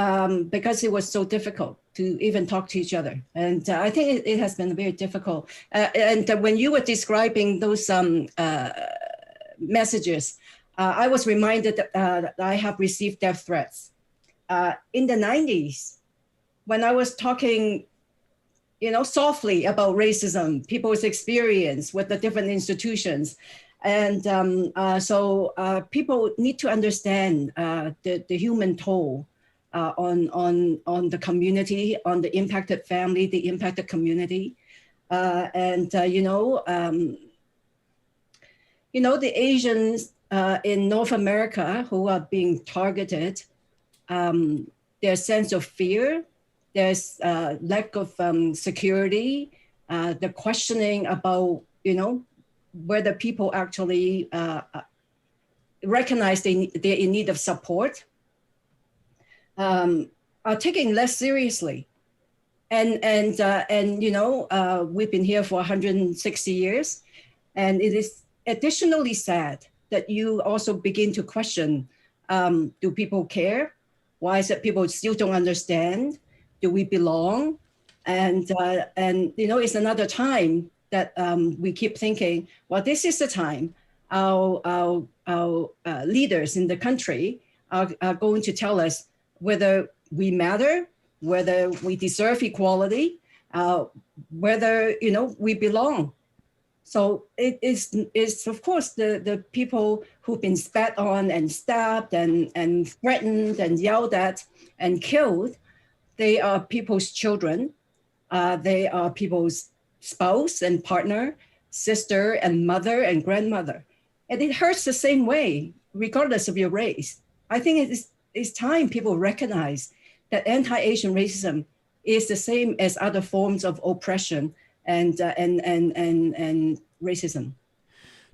S7: because it was so difficult to even talk to each other. And I think it has been very difficult. And when you were describing those messages, I was reminded that I have received death threats. In the 90s, when I was talking, softly about racism, people's experience with the different institutions. And so people need to understand the human toll on the community, on the impacted family, the impacted community. The Asians in North America who are being targeted, their sense of fear, there's lack of security, the questioning about, whether people actually recognize they're in need of support, are taken less seriously. And we've been here for 160 years. And it is additionally sad that you also begin to question, do people care? Why is it people still don't understand? Do we belong? And it's another time that we keep thinking, well, this is the time our leaders in the country are going to tell us whether we matter, whether we deserve equality, whether we belong. So it's of course the people who've been spat on and stabbed and threatened and yelled at and killed. They are people's children. They are people's spouse and partner, sister and mother and grandmother. And it hurts the same way, regardless of your race. I think it's time people recognize that anti-Asian racism is the same as other forms of oppression and racism.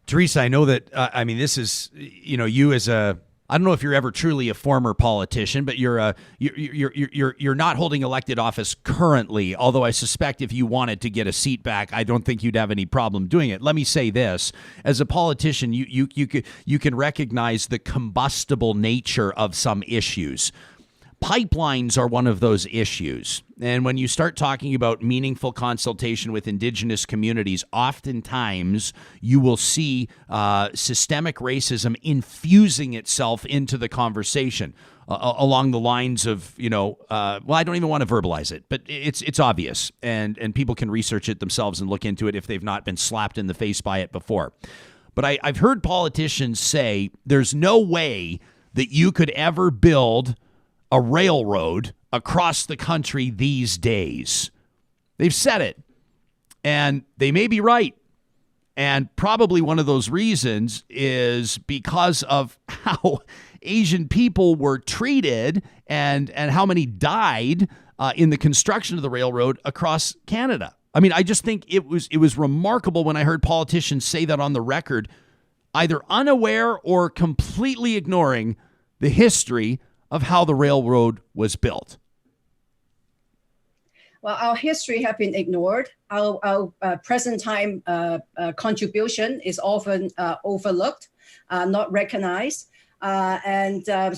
S1: Teresa, I know that, this is, you as I don't know if you're ever truly a former politician, but you're not holding elected office currently. Although I suspect if you wanted to get a seat back, I don't think you'd have any problem doing it. Let me say this: as a politician, you can recognize the combustible nature of some issues. Pipelines are one of those issues. And when you start talking about meaningful consultation with indigenous communities, oftentimes you will see systemic racism infusing itself into the conversation along the lines of, I don't even want to verbalize it, but it's obvious. And people can research it themselves and look into it if they've not been slapped in the face by it before. But I've heard politicians say there's no way that you could ever build a railroad across the country these days. They've said it, and they may be right. And probably one of those reasons is because of how Asian people were treated and how many died in the construction of the railroad across Canada. I just think it was remarkable when I heard politicians say that on the record, either unaware or completely ignoring the history of how the railroad was built.
S7: Well, our history have been ignored. Our present time contribution is often overlooked, not recognized. And then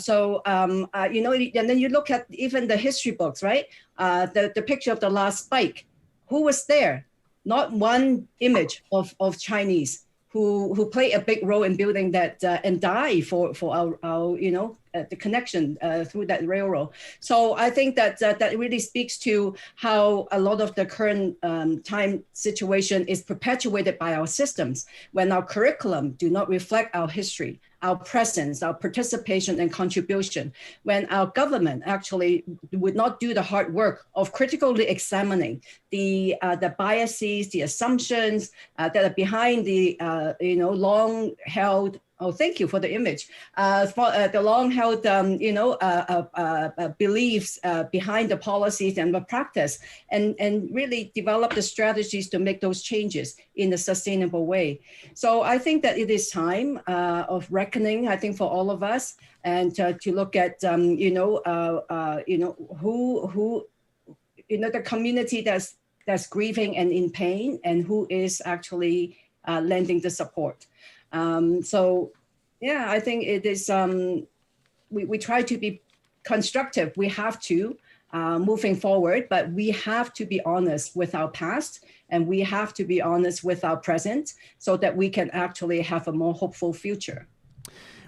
S7: you look at even the history books, right? The picture of the last spike. Who was there? Not one image of Chinese who played a big role in building that and died for our the connection through that railroad. So I think that really speaks to how a lot of the current time situation is perpetuated by our systems when our curriculum do not reflect our history, our presence, our participation and contribution, when our government actually would not do the hard work of critically examining the biases, the assumptions that are behind the long-held Oh, thank you for the image. For the long-held, beliefs behind the policies and the practice, and really develop the strategies to make those changes in a sustainable way. So I think that it is time of reckoning, I think, for all of us, and to look at, who, the community that's grieving and in pain, and who is actually lending the support. So, yeah, I think it is, we try to be constructive. We have to moving forward, but we have to be honest with our past, and we have to be honest with our present, so that we can actually have a more hopeful future.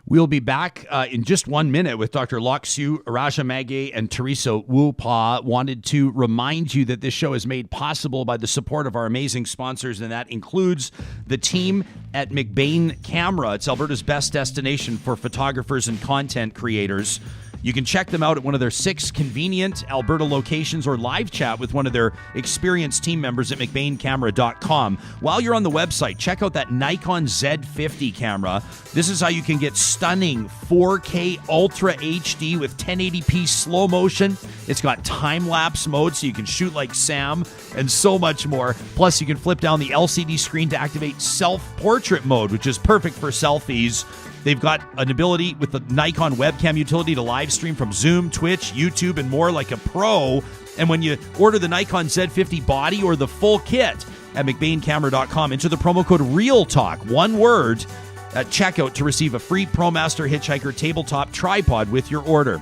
S1: We'll be back in just 1 minute with Dr. Lok Siu, Rajah Maggay, and Teresa Woo-Paw. Wanted to remind you that this show is made possible by the support of our amazing sponsors, and that includes the team at McBain Camera. It's Alberta's best destination for photographers and content creators. You can check them out at one of their 6 convenient Alberta locations, or live chat with one of their experienced team members at McBainCamera.com. While you're on the website, check out that Nikon Z50 camera. This is how you can get stunning 4K Ultra HD with 1080p slow motion. It's got time-lapse mode, so you can shoot like Sam, and so much more. Plus, you can flip down the LCD screen to activate self-portrait mode, which is perfect for selfies. They've got an ability with the Nikon webcam utility to live stream from Zoom, Twitch, YouTube, and more like a pro. And when you order the Nikon Z50 body or the full kit at McBainCamera.com, enter the promo code REALTALK, one word, at checkout to receive a free ProMaster Hitchhiker tabletop tripod with your order.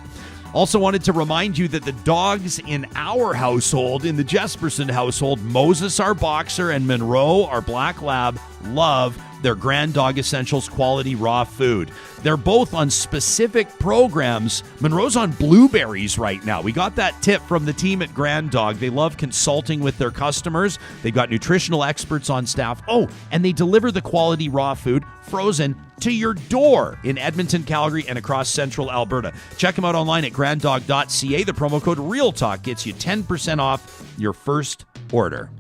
S1: Also wanted to remind you that the dogs in our household, in the Jesperson household, Moses, our boxer, and Monroe, our black lab, love their Grand Dog Essentials quality raw food. They're both on specific programs. Monroe's on blueberries right now. We got that tip from the team at Grand Dog. They love consulting with their customers. They've got nutritional experts on staff. Oh, and they deliver the quality raw food frozen to your door in Edmonton, Calgary, and across central Alberta. Check them out online at granddog.ca. The promo code REALTALK gets you 10% off your first order.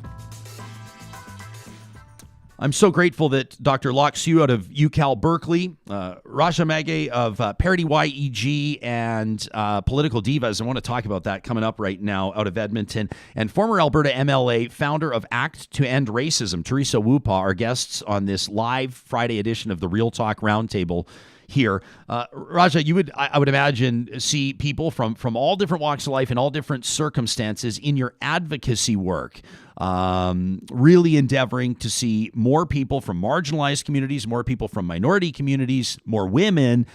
S1: I'm so grateful that Dr. Lok Siu out of UCal Berkeley, Rajah Maggay of ParityYEG, and Political D.I.V.A.S. I want to talk about that coming up right now out of Edmonton. And former Alberta MLA, founder of Act to End Racism, Teresa Woo-Paw, are guests on this live Friday edition of the Real Talk Roundtable here. Rajah, I would imagine, see people from all different walks of life and all different circumstances in your advocacy work, really endeavoring to see more people from marginalized communities, more people from minority communities, more women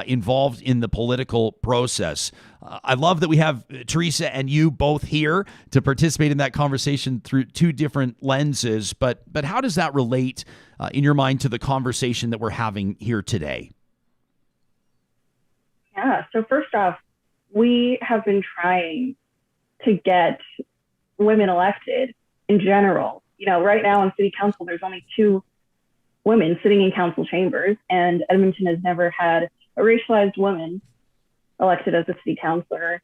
S1: involved in the political process. I love that we have Teresa and you both here to participate in that conversation through 2 different lenses, but how does that relate in your mind to the conversation that we're having here today?
S6: Yeah, so first off, we have been trying to get women elected in general. You know, right now in city council, there's only 2 women sitting in council chambers, and Edmonton has never had a racialized woman elected as a city councilor.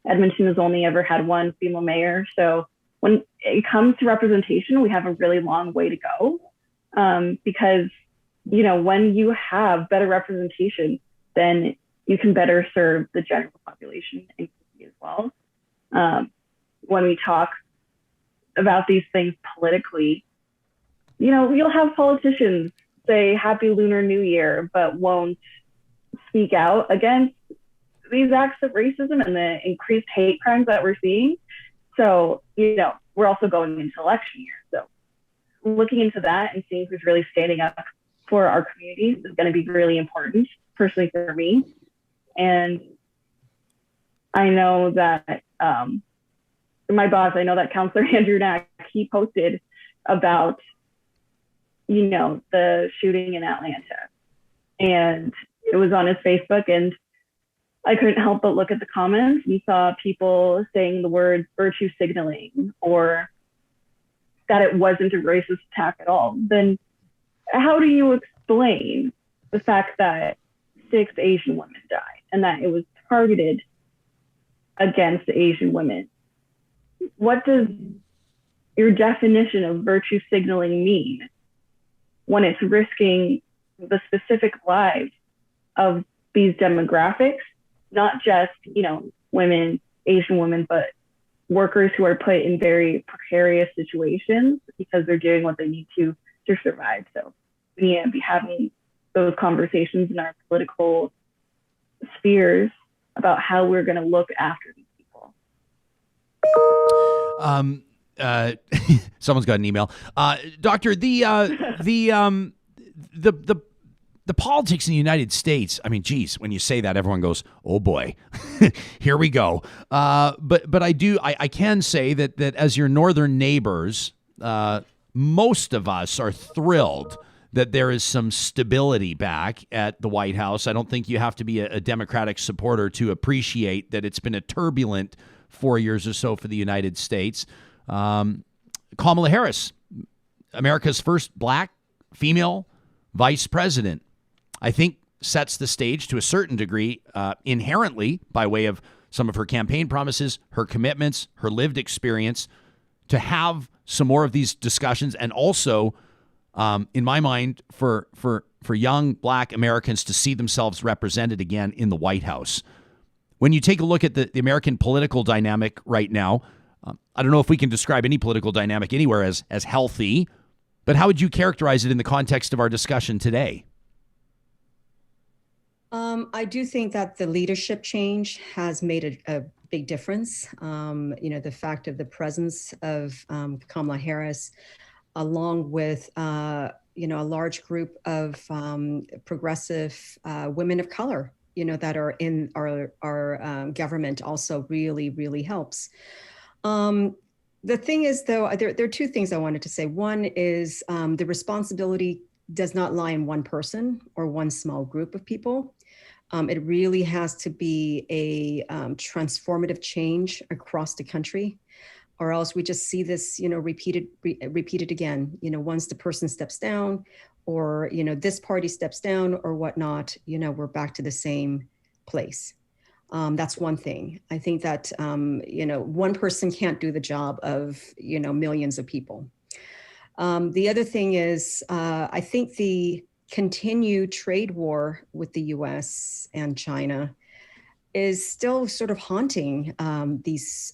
S6: Edmonton has only ever had 1 female mayor. So when it comes to representation, we have a really long way to go, because, you know, when you have better representation, then you can better serve the general population and community as well. When we talk about these things politically, you know, you'll have politicians say Happy Lunar New Year, but won't speak out against these acts of racism and the increased hate crimes that we're seeing. So, you know, we're also going into election year. So looking into that and seeing who's really standing up for our communities is going to be really important, personally for me. And I know that my boss, I know that Councillor Andrew Knack, he posted about, you know, the shooting in Atlanta. And it was on his Facebook, and I couldn't help but look at the comments. We saw people saying the words virtue signaling, or that it wasn't a racist attack at all. Then how do you explain the fact that 6 Asian women died and that it was targeted against Asian women? What does your definition of virtue signaling mean when it's risking the specific lives of these demographics, not just, women, Asian women, but workers who are put in very precarious situations because they're doing what they need to survive. So we need to be having those conversations in our political spheres about how we're going to look after these people.
S1: Someone's got an email. Doctor, the politics in the United States, I mean, geez, when you say that, everyone goes, oh boy, here we go. But I can say that as your northern neighbors, most of us are thrilled that there is some stability back at the White House. I don't think you have to be a Democratic supporter to appreciate that it's been a turbulent 4 years or so for the United States. Kamala Harris, America's first black female vice president, I think sets the stage to a certain degree, inherently by way of some of her campaign promises, her commitments, her lived experience, to have some more of these discussions, and also, in my mind, for young black Americans to see themselves represented again in the White House. When you take a look at the American political dynamic right now, I don't know if we can describe any political dynamic anywhere as healthy, but how would you characterize it in the context of our discussion today?
S5: I do think that the leadership change has made a big difference. The fact of the presence of Kamala Harris, along with a large group of progressive women of color, that are in our government, also really, really helps. The thing is, though, there are two things I wanted to say. One is the responsibility does not lie in one person or one small group of people. It really has to be a transformative change across the country, or else we just see this, repeated again. Once the person steps down, or this party steps down, or whatnot, we're back to the same place. That's one thing. I think that one person can't do the job of millions of people. The other thing is, I think the continued trade war with the U.S. and China is still sort of haunting these,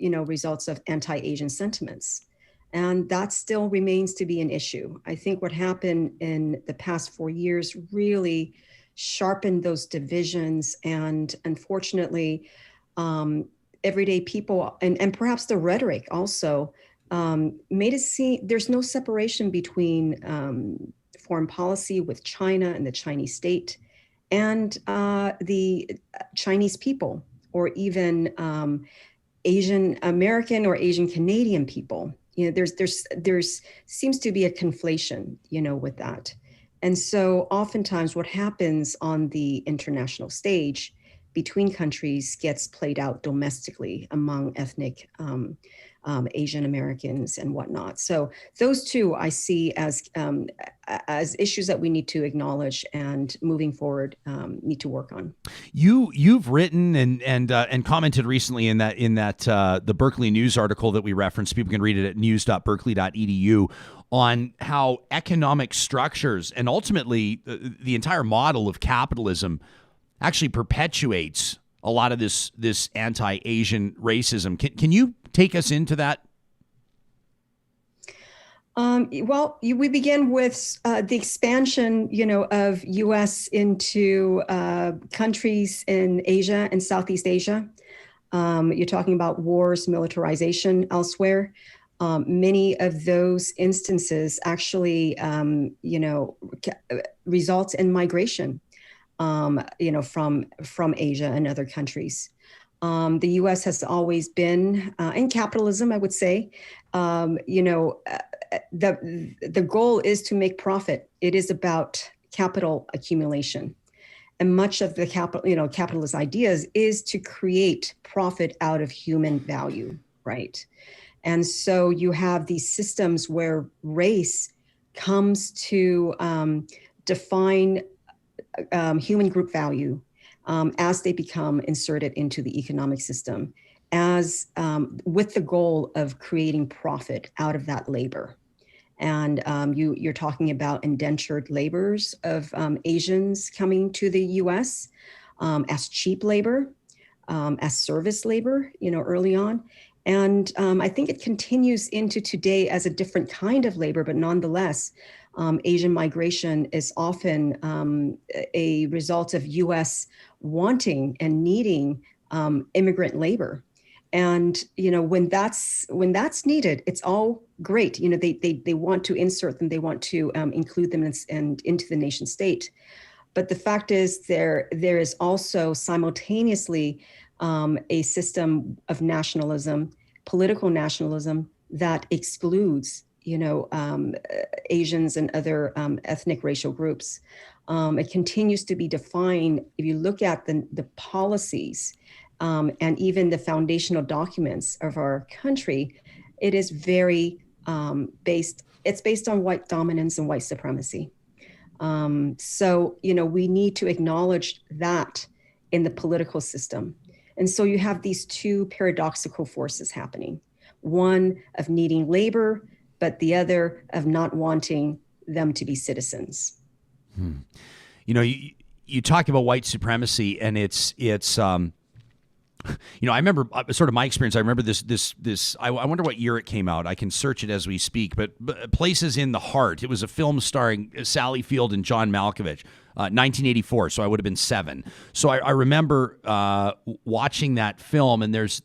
S5: results of anti-Asian sentiments. And that still remains to be an issue. I think what happened in the past 4 years really sharpened those divisions. And unfortunately, everyday people, and perhaps the rhetoric also, made it seem there's no separation between foreign policy with China and the Chinese state and the Chinese people, or even Asian American or Asian Canadian people. There's seems to be a conflation, with that. And so oftentimes what happens on the international stage between countries gets played out domestically among ethnic Asian Americans and whatnot. So those two I see as issues that we need to acknowledge and moving forward need to work on.
S1: You've written and commented recently in that the Berkeley News article that we referenced. People can read it at news.berkeley.edu on how economic structures and ultimately the entire model of capitalism actually perpetuates a lot of this anti-Asian racism. Can you take us into that?
S5: We begin with the expansion, of U.S. into countries in Asia and Southeast Asia. You're talking about wars, militarization elsewhere. Many of those instances actually, result in migration, from Asia and other countries. The U.S. has always been, in capitalism, I would say, the goal is to make profit. It is about capital accumulation. And much of the capitalist ideas is to create profit out of human value, right? And so you have these systems where race comes to define human group value as they become inserted into the economic system, as with the goal of creating profit out of that labor. And you're talking about indentured laborers of Asians coming to the U.S. As cheap labor, as service labor, early on. And I think it continues into today as a different kind of labor, but nonetheless, Asian migration is often a result of U.S. wanting and needing immigrant labor. And when that's needed, it's all great. They want to insert them, they want to include them and into the nation state. But the fact is, there is also simultaneously a system of nationalism, political nationalism, that excludes Asians and other ethnic racial groups. It continues to be defined. If you look at the policies and even the foundational documents of our country, it is very based on white dominance and white supremacy. So we need to acknowledge that in the political system. And so you have these two paradoxical forces happening, one of needing labor, but the other of not wanting them to be citizens.
S1: You talk about white supremacy, and it's I remember sort of my experience. I remember this. I wonder what year it came out. I can search it as we speak. But Places in the Heart. It was a film starring Sally Field and John Malkovich, 1984. So I would have been 7. So I remember watching that film, and it's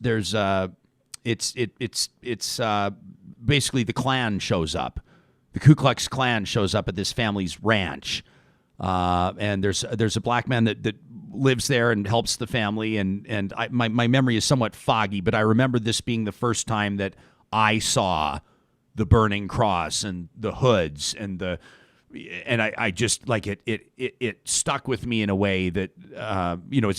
S1: basically the Klan shows up. The Ku Klux Klan shows up at this family's ranch, and there's a black man that lives there and helps the family, and my memory is somewhat foggy, but I remember this being the first time that I saw the burning cross and the hoods and I just like it stuck with me in a way that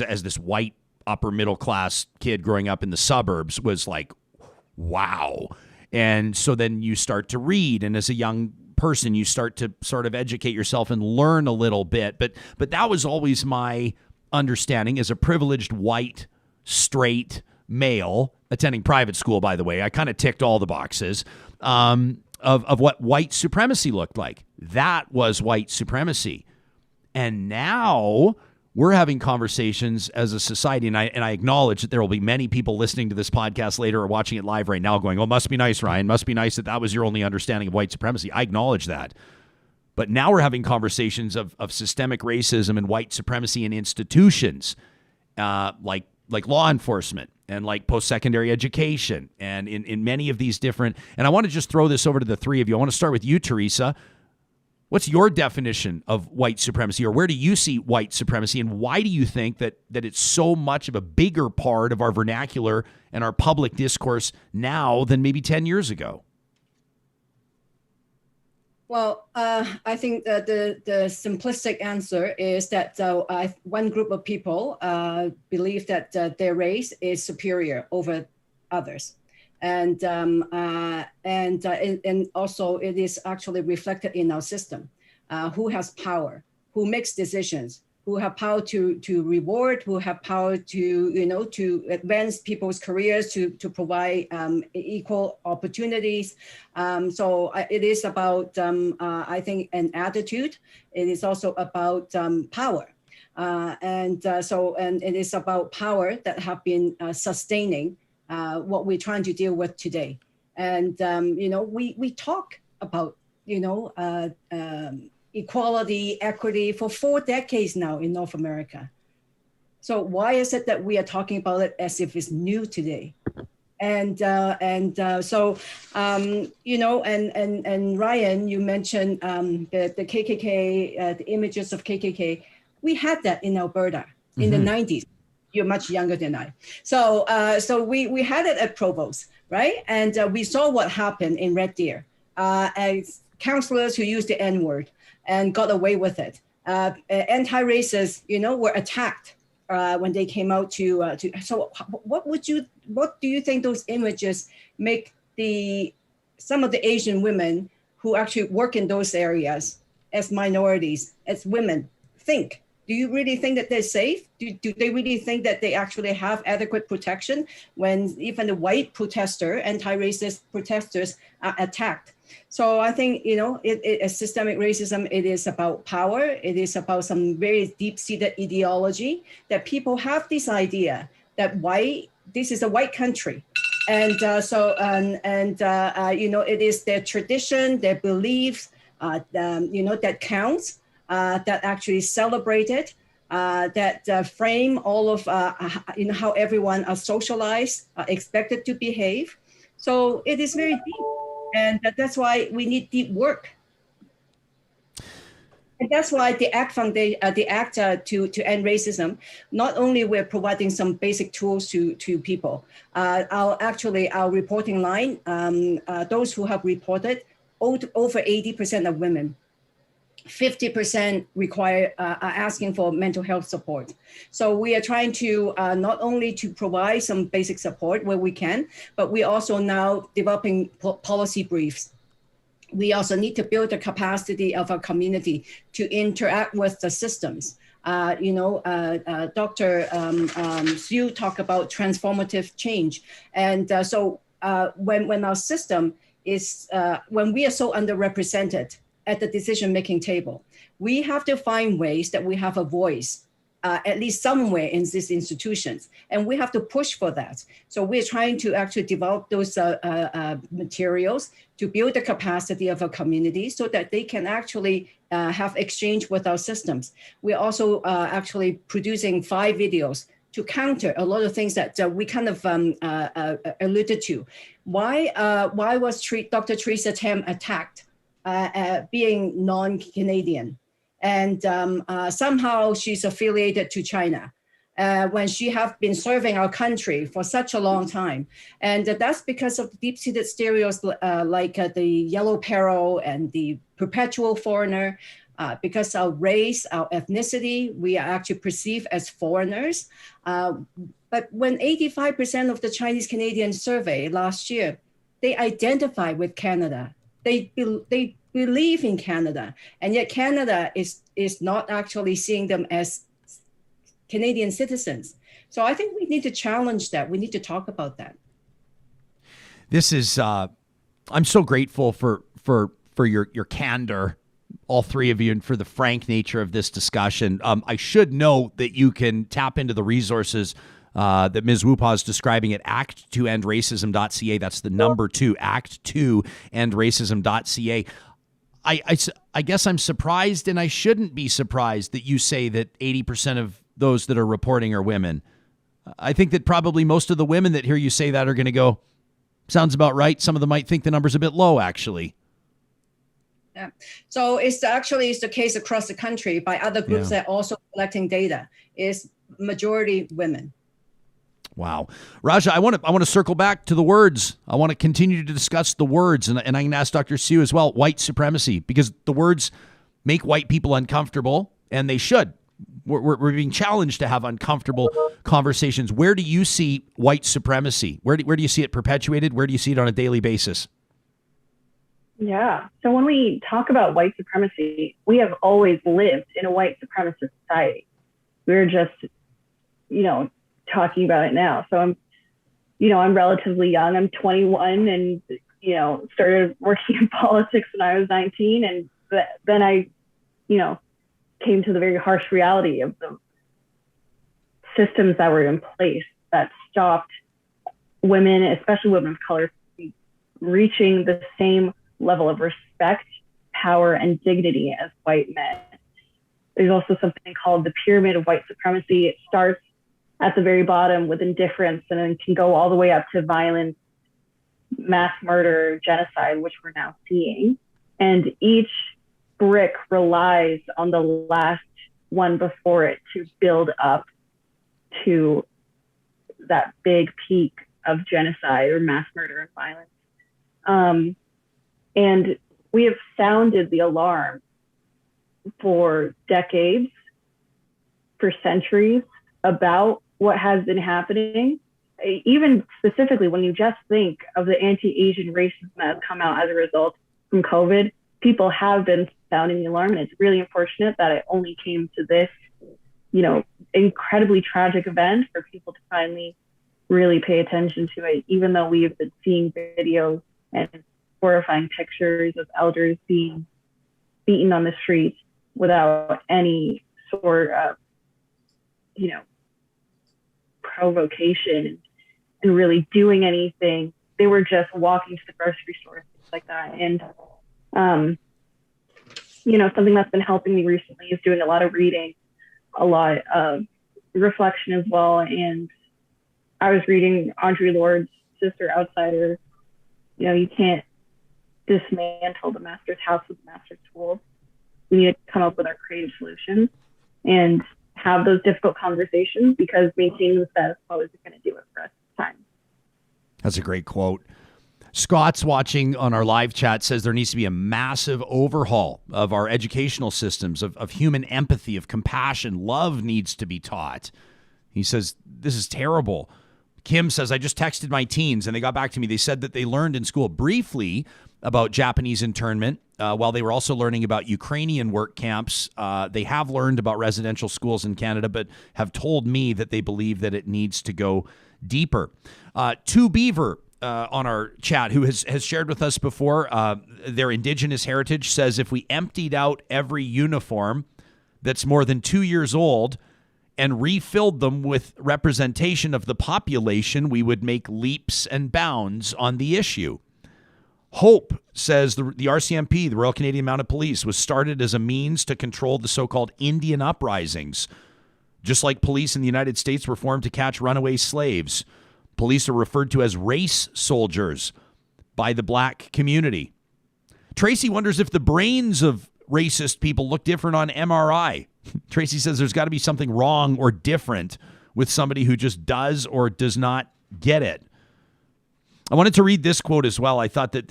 S1: as this white upper middle class kid growing up in the suburbs was like, wow. And so then you start to read, and as a young person you start to sort of educate yourself and learn a little bit, but that was always my understanding as a privileged white straight male attending private school. By the way, I kind of ticked all the boxes of what white supremacy looked like. That was white supremacy. And now we're having conversations as a society, and I acknowledge that there will be many people listening to this podcast later or watching it live right now going, "Oh, must be nice, Ryan. Must be nice that was your only understanding of white supremacy." I acknowledge that. But now we're having conversations of systemic racism and white supremacy in institutions, like law enforcement and like post-secondary education, and in many of these different. And I want to just throw this over to the three of you. I want to start with you, Teresa. What's your definition of white supremacy, or where do you see white supremacy, and why do you think that it's so much of a bigger part of our vernacular and our public discourse now than maybe 10 years ago?
S7: Well, I think that the simplistic answer is that one group of people believe that their race is superior over others. And also it is actually reflected in our system. Who has power, who makes decisions, who have power to reward, who have power to advance people's careers, to provide equal opportunities. So it is about, I think, an attitude. It is also about power. And it is about power that have been sustaining what we're trying to deal with today. And, we talk about, equality, equity for 4 decades now in North America. So why is it that we are talking about it as if it's new today? And Ryan, you mentioned the KKK, the images of KKK. We had that in Alberta in the 90s. You're much younger than I. So we had it at Provost, right? And we saw what happened in Red Deer. As counselors who used the N-word and got away with it. Anti-racists, were attacked when they came out to. So what do you think those images make some of the Asian women who actually work in those areas as minorities, as women, think? Do you really think that they're safe? Do they really think that they actually have adequate protection when even the white anti-racist protesters are attacked So I think, systemic racism, it is about power. It is about some very deep-seated ideology that people have this idea that this is a white country. And it is their tradition, their beliefs, that counts, that actually celebrated, that frame all of, how everyone are socialized, expected to behave. So it is very deep. And that's why we need deep work. And that's why the ACT Foundation, the ACT to end racism, not only we're providing some basic tools to people. Our reporting line, those who have reported, over 80% of women. 50% are asking for mental health support. So we are trying to not only to provide some basic support where we can, but we also now developing policy briefs. We also need to build the capacity of our community to interact with the systems. Dr. Siu talked about transformative change. And so when our system is, when we are so underrepresented at the decision-making table, we have to find ways that we have a voice, at least somewhere in these institutions, and we have to push for that. So we're trying to actually develop those materials to build the capacity of a community so that they can actually have exchange with our systems. We're also actually producing 5 videos to counter a lot of things that we kind of alluded to. Why was Dr. Teresa Tam attacked? Being non-Canadian, and somehow she's affiliated to China when she have been serving our country for such a long time. And that's because of deep-seated stereotypes like the yellow peril and the perpetual foreigner. Because our race, our ethnicity, we are actually perceived as foreigners. But when 85% of the Chinese Canadians surveyed last year, they identify with Canada. They believe in Canada, and yet Canada is not actually seeing them as Canadian citizens. So I think we need to challenge that. We need to talk about that.
S1: This is, I'm so grateful for your candor, all three of you, and for the frank nature of this discussion. I should note that you can tap into the resources that Ms. Woo-Paw is describing at act2endracism.ca. That's the number 2, act2endracism.ca. I guess I'm surprised, and I shouldn't be surprised, that you say that 80% of those that are reporting are women. I think that probably most of the women that hear you say that are going to go, sounds about right. Some of them might think the number's a bit low, actually.
S7: Yeah. So it's the case across the country by other groups that are also collecting data. Is majority women.
S1: Wow. Rajah, I want to circle back to the words. I want to continue to discuss the words, and I can ask Dr. Siu as well, white supremacy, because the words make white people uncomfortable, and they should. We're being challenged to have uncomfortable conversations. Where do you see white supremacy? Where do you see it perpetuated? Where do you see it on a daily basis?
S6: Yeah. So when we talk about white supremacy, we have always lived in a white supremacist society. We're just, talking about it now. So I'm relatively young. I'm 21 and, started working in politics when I was 19. And then I, came to the very harsh reality of the systems that were in place that stopped women, especially women of color, reaching the same level of respect, power, and dignity as white men. There's also something called the pyramid of white supremacy. It starts at the very bottom with indifference and then can go all the way up to violence, mass murder, genocide, which we're now seeing. And each brick relies on the last one before it to build up to that big peak of genocide or mass murder and violence. And we have sounded the alarm for decades, for centuries, about what has been happening. Even specifically, when you just think of the anti-Asian racism that has come out as a result from COVID, people have been sounding the alarm, and it's really unfortunate that it only came to this, incredibly tragic event for people to finally really pay attention to it, even though we have been seeing videos and horrifying pictures of elders being beaten on the streets without any sort of, provocation and really doing anything. They were just walking to the grocery store, things like that. And, something that's been helping me recently is doing a lot of reading, a lot of reflection as well. And I was reading Audre Lorde's Sister Outsider. You can't dismantle the master's house with the master's tools. We need to come up with our creative solutions and have those difficult conversations, because maintaining the status quo isn't going to do it for us this time.
S1: That's a great quote. Scott's watching on our live chat, says there needs to be a massive overhaul of our educational systems, of human empathy, of compassion. Love needs to be taught. He says, this is terrible. Kim says, I just texted my teens and they got back to me. They said that they learned in school briefly about Japanese internment while they were also learning about Ukrainian work camps. They have learned about residential schools in Canada, but have told me that they believe that it needs to go deeper. Two Beaver on our chat, who has shared with us before their Indigenous heritage, says if we emptied out every uniform that's more than 2 years old and refilled them with representation of the population, we would make leaps and bounds on the issue. Hope says the RCMP, the Royal Canadian Mounted Police, was started as a means to control the so-called Indian uprisings. Just like police in the United States were formed to catch runaway slaves, police are referred to as race soldiers by the black community. Tracy wonders if the brains of racist people look different on MRI. Tracy says there's got to be something wrong or different with somebody who just does or does not get it. I wanted to read this quote as well. I thought that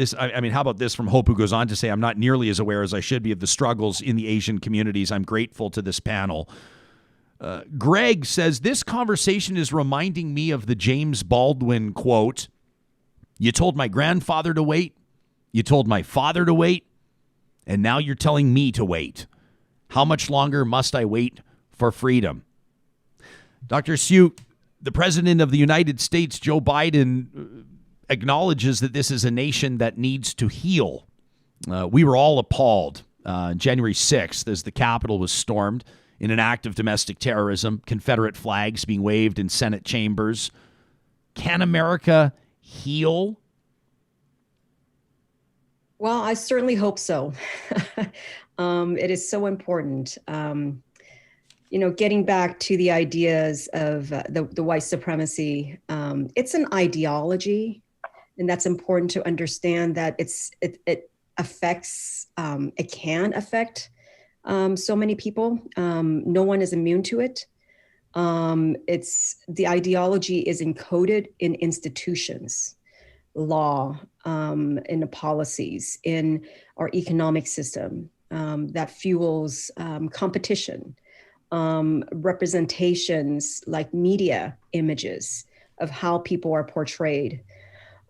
S1: how about this from Hope, who goes on to say, I'm not nearly as aware as I should be of the struggles in the Asian communities. I'm grateful to this panel. Greg says, this conversation is reminding me of the James Baldwin quote. You told my grandfather to wait. You told my father to wait. And now you're telling me to wait. How much longer must I wait for freedom? Dr. Siu, the president of the United States, Joe Biden, acknowledges that this is a nation that needs to heal. We were all appalled January 6th as the Capitol was stormed in an act of domestic terrorism, Confederate flags being waved in Senate chambers. Can America heal?
S5: Well, I certainly hope so. It is so important. Getting back to the ideas of the white supremacy, it's an ideology, and that's important to understand that it affects, it can affect so many people. No one is immune to it. The ideology is encoded in institutions, law, in the policies, in our economic system that fuels competition, representations like media images of how people are portrayed.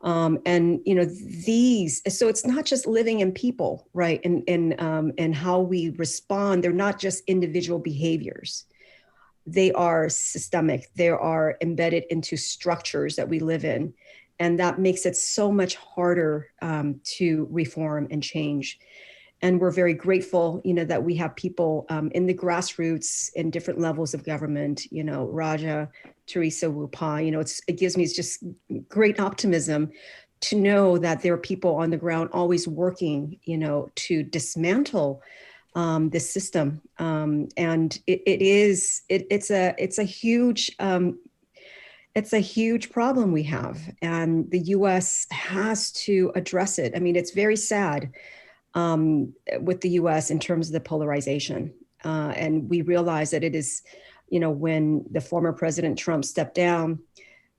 S5: So it's not just living in people, right? And how we respond. They're not just individual behaviors. They are systemic. They are embedded into structures that we live in. And that makes it so much harder to reform and change. And we're very grateful, that we have people in the grassroots in different levels of government, Rajah, Teresa Woo-Paw, it gives me just great optimism to know that there are people on the ground always working, to dismantle this system. And it's a huge problem we have, and the U.S. has to address it. I mean, it's very sad with the U.S. in terms of the polarization. And we realize that it is, when the former President Trump stepped down,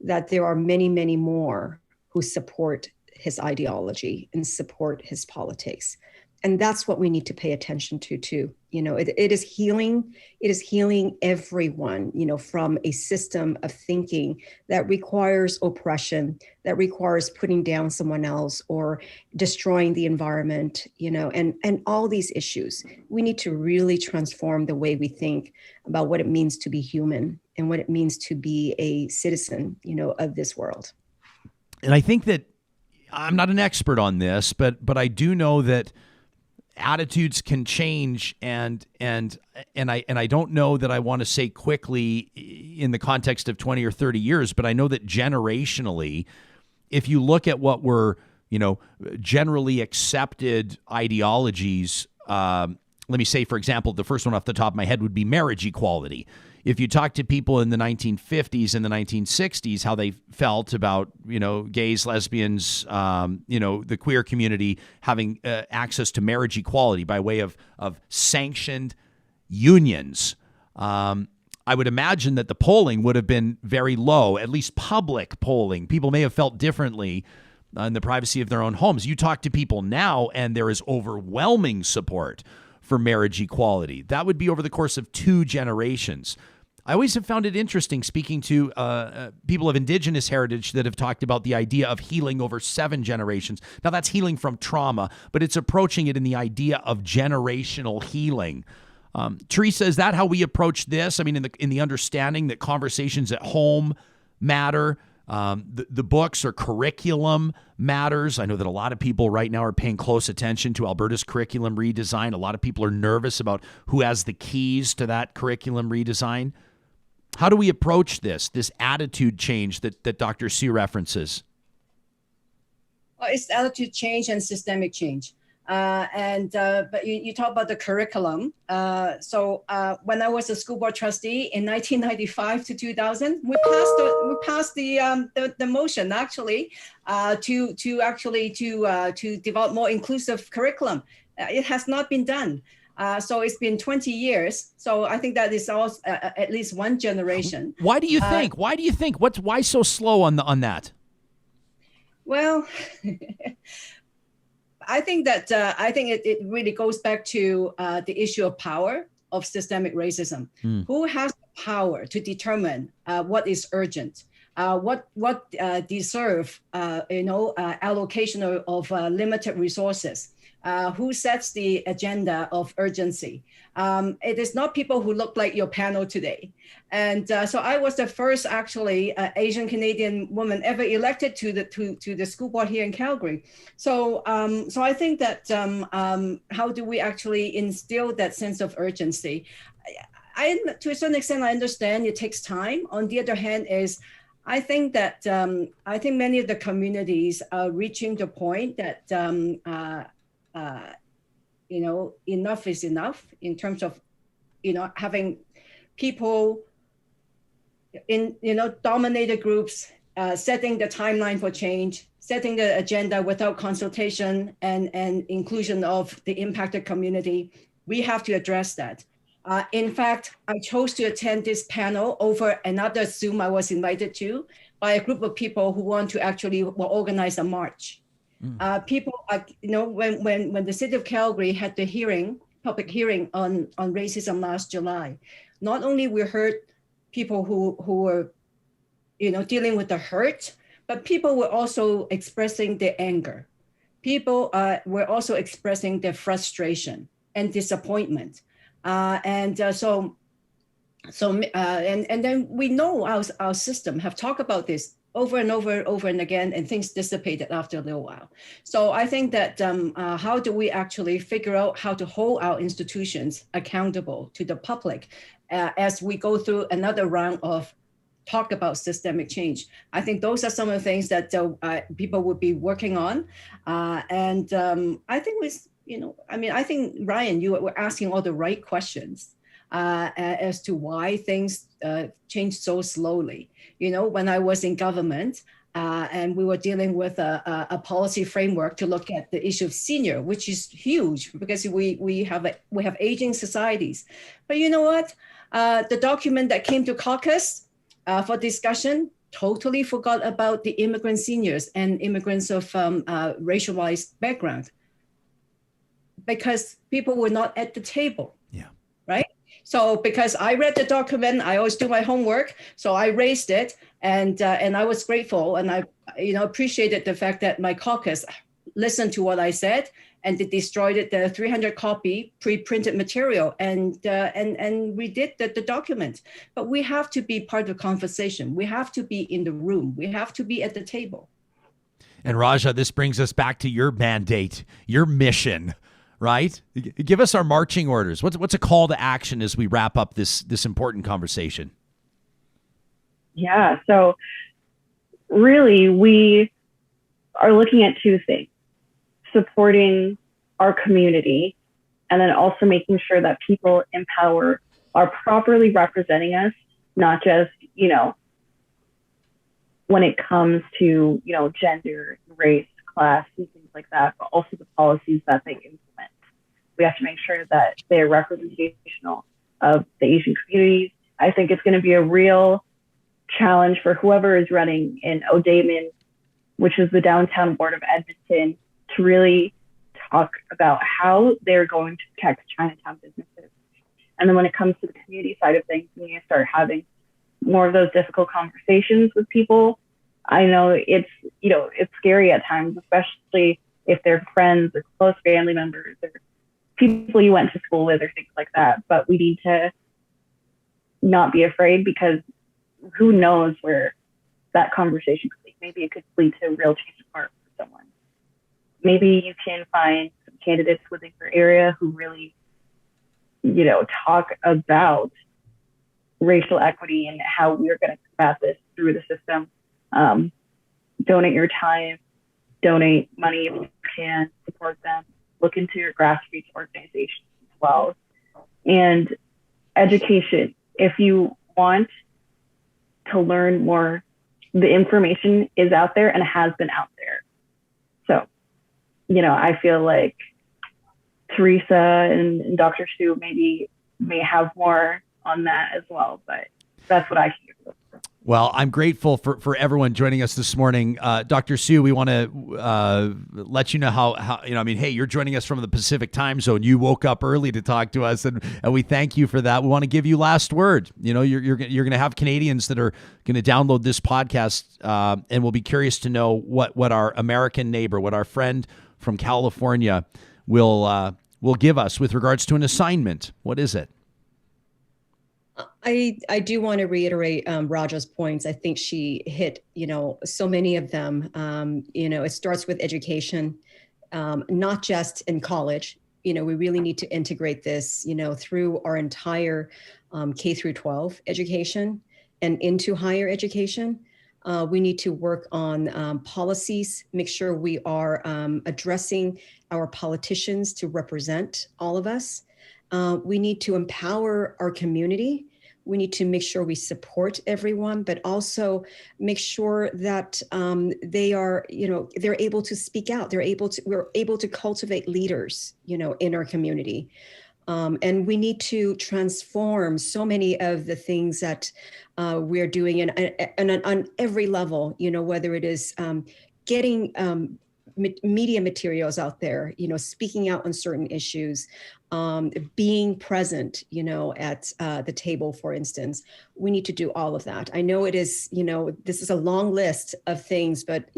S5: that there are many, many more who support his ideology and support his politics. And that's what we need to pay attention to too. It is healing. It is healing everyone, from a system of thinking that requires oppression, that requires putting down someone else or destroying the environment, and all these issues. We need to really transform the way we think about what it means to be human and what it means to be a citizen, of this world.
S1: And I think that I'm not an expert on this, but I do know that attitudes can change, and I don't know that I want to say quickly in the context of 20 or 30 years, but I know that generationally, if you look at what were, generally accepted ideologies, let me say, for example, the first one off the top of my head would be marriage equality. If you talk to people in the 1950s and the 1960s, how they felt about, gays, lesbians, the queer community having access to marriage equality by way of sanctioned unions, I would imagine that the polling would have been very low, at least public polling. People may have felt differently in the privacy of their own homes. You talk to people now, and there is overwhelming support for marriage equality. That would be over the course of 2 generations. I always have found it interesting speaking to people of indigenous heritage that have talked about the idea of healing over 7 generations. Now, that's healing from trauma, but it's approaching it in the idea of generational healing. Teresa, is that how we approach this? I mean, in the understanding that conversations at home matter, the books or curriculum matters. I know that a lot of people right now are paying close attention to Alberta's curriculum redesign. A lot of people are nervous about who has the keys to that curriculum redesign. How do we approach this attitude change that Dr. Siu references?
S7: Well, it's attitude change and systemic change. But you talk about the curriculum. So when I was a school board trustee in 1995 to 2000, we passed the motion actually to develop more inclusive curriculum. It has not been done. So it's been 20 years. So I think that is also at least one generation.
S1: Why do you think? Why so slow on that?
S7: Well, I think that it really goes back to the issue of power of systemic racism. Who has the power to determine what is urgent, what deserve allocation of limited resources? Who sets the agenda of urgency? It is not people who look like your panel today. And so I was the first actually Asian Canadian woman ever elected to the school board here in Calgary. So I think that how do we actually instill that sense of urgency? To a certain extent, I understand it takes time. On the other hand, I think that many of the communities are reaching the point that enough is enough in terms of, having people in, dominated groups, setting the timeline for change, setting the agenda without consultation and inclusion of the impacted community. We have to address that. In fact, I chose to attend this panel over another Zoom I was invited to by a group of people who want to actually organize a march. People, when the city of Calgary had the public hearing on racism last July, not only we heard people who were, dealing with the hurt, but people were also expressing their anger. People were also expressing their frustration and disappointment, and then we know our system have talked about this over and over and again, and things dissipated after a little while. So I think that how do we actually figure out how to hold our institutions accountable to the public as we go through another round of talk about systemic change? I think those are some of the things that people would be working on. I think I think, Ryan, you were asking all the right questions as to why things change so slowly. When I was in government and we were dealing with a policy framework to look at the issue of senior, which is huge because we have aging societies. But you know what? The document that came to caucus for discussion totally forgot about the immigrant seniors and immigrants of racialized background because people were not at the table.
S1: Yeah.
S7: Right? So because I read the document, I always do my homework. So I raised it and I was grateful and I appreciated the fact that my caucus listened to what I said and they destroyed the 300 copy pre-printed material and redid the document. But we have to be part of the conversation. We have to be in the room. We have to be at the table.
S1: And Rajah, this brings us back to your mandate, your mission, right? Give us our marching orders. What's a call to action as we wrap up this important conversation?
S6: Yeah, so really we are looking at two things: supporting our community, and then also making sure that people in power are properly representing us, not just, when it comes to, gender, race, class, and things like that, but also the policies that they implement. We have to make sure that they're representational of the Asian communities. I think it's going to be a real challenge for whoever is running in O'Damon, which is the downtown board of Edmonton, to really talk about how they're going to protect Chinatown businesses. And then when it comes to the community side of things, we need to start having more of those difficult conversations with people. I know it's scary at times, especially if they're friends or close family members or people you went to school with or things like that. But we need to not be afraid, because who knows where that conversation could lead. Maybe it could lead to a real change of heart for someone. Maybe you can find some candidates within your area who really, talk about racial equity and how we're going to combat this through the system. Donate your time, donate money if you can, support them, look into your grassroots organizations as well. And education, if you want to learn more, the information is out there and has been out there. So, I feel like Teresa and Dr. Sue may have more on that as well, but that's what I can do.
S1: Well, I'm grateful for everyone joining us this morning. Dr. Sue, we want to let you know how hey, you're joining us from the Pacific time zone. You woke up early to talk to us, and we thank you for that. We want to give you last word. You're going to have Canadians that are going to download this podcast, and we'll be curious to know what our American neighbor, what our friend from California will give us with regards to an assignment. What is it?
S5: I do want to reiterate Rajah's points. I think she hit, so many of them. It starts with education, not just in college. We really need to integrate this, through our entire K through 12 education and into higher education. We need to work on policies, make sure we are addressing our politicians to represent all of us. We need to empower our community. We need to make sure we support everyone, but also make sure that they are, they're able to speak out. We're able to cultivate leaders, in our community. And we need to transform so many of the things that we're doing and on every level, whether it is getting media materials out there, speaking out on certain issues, being present, at the table, for instance. We need to do all of that. I know it is, this is a long list of things, but,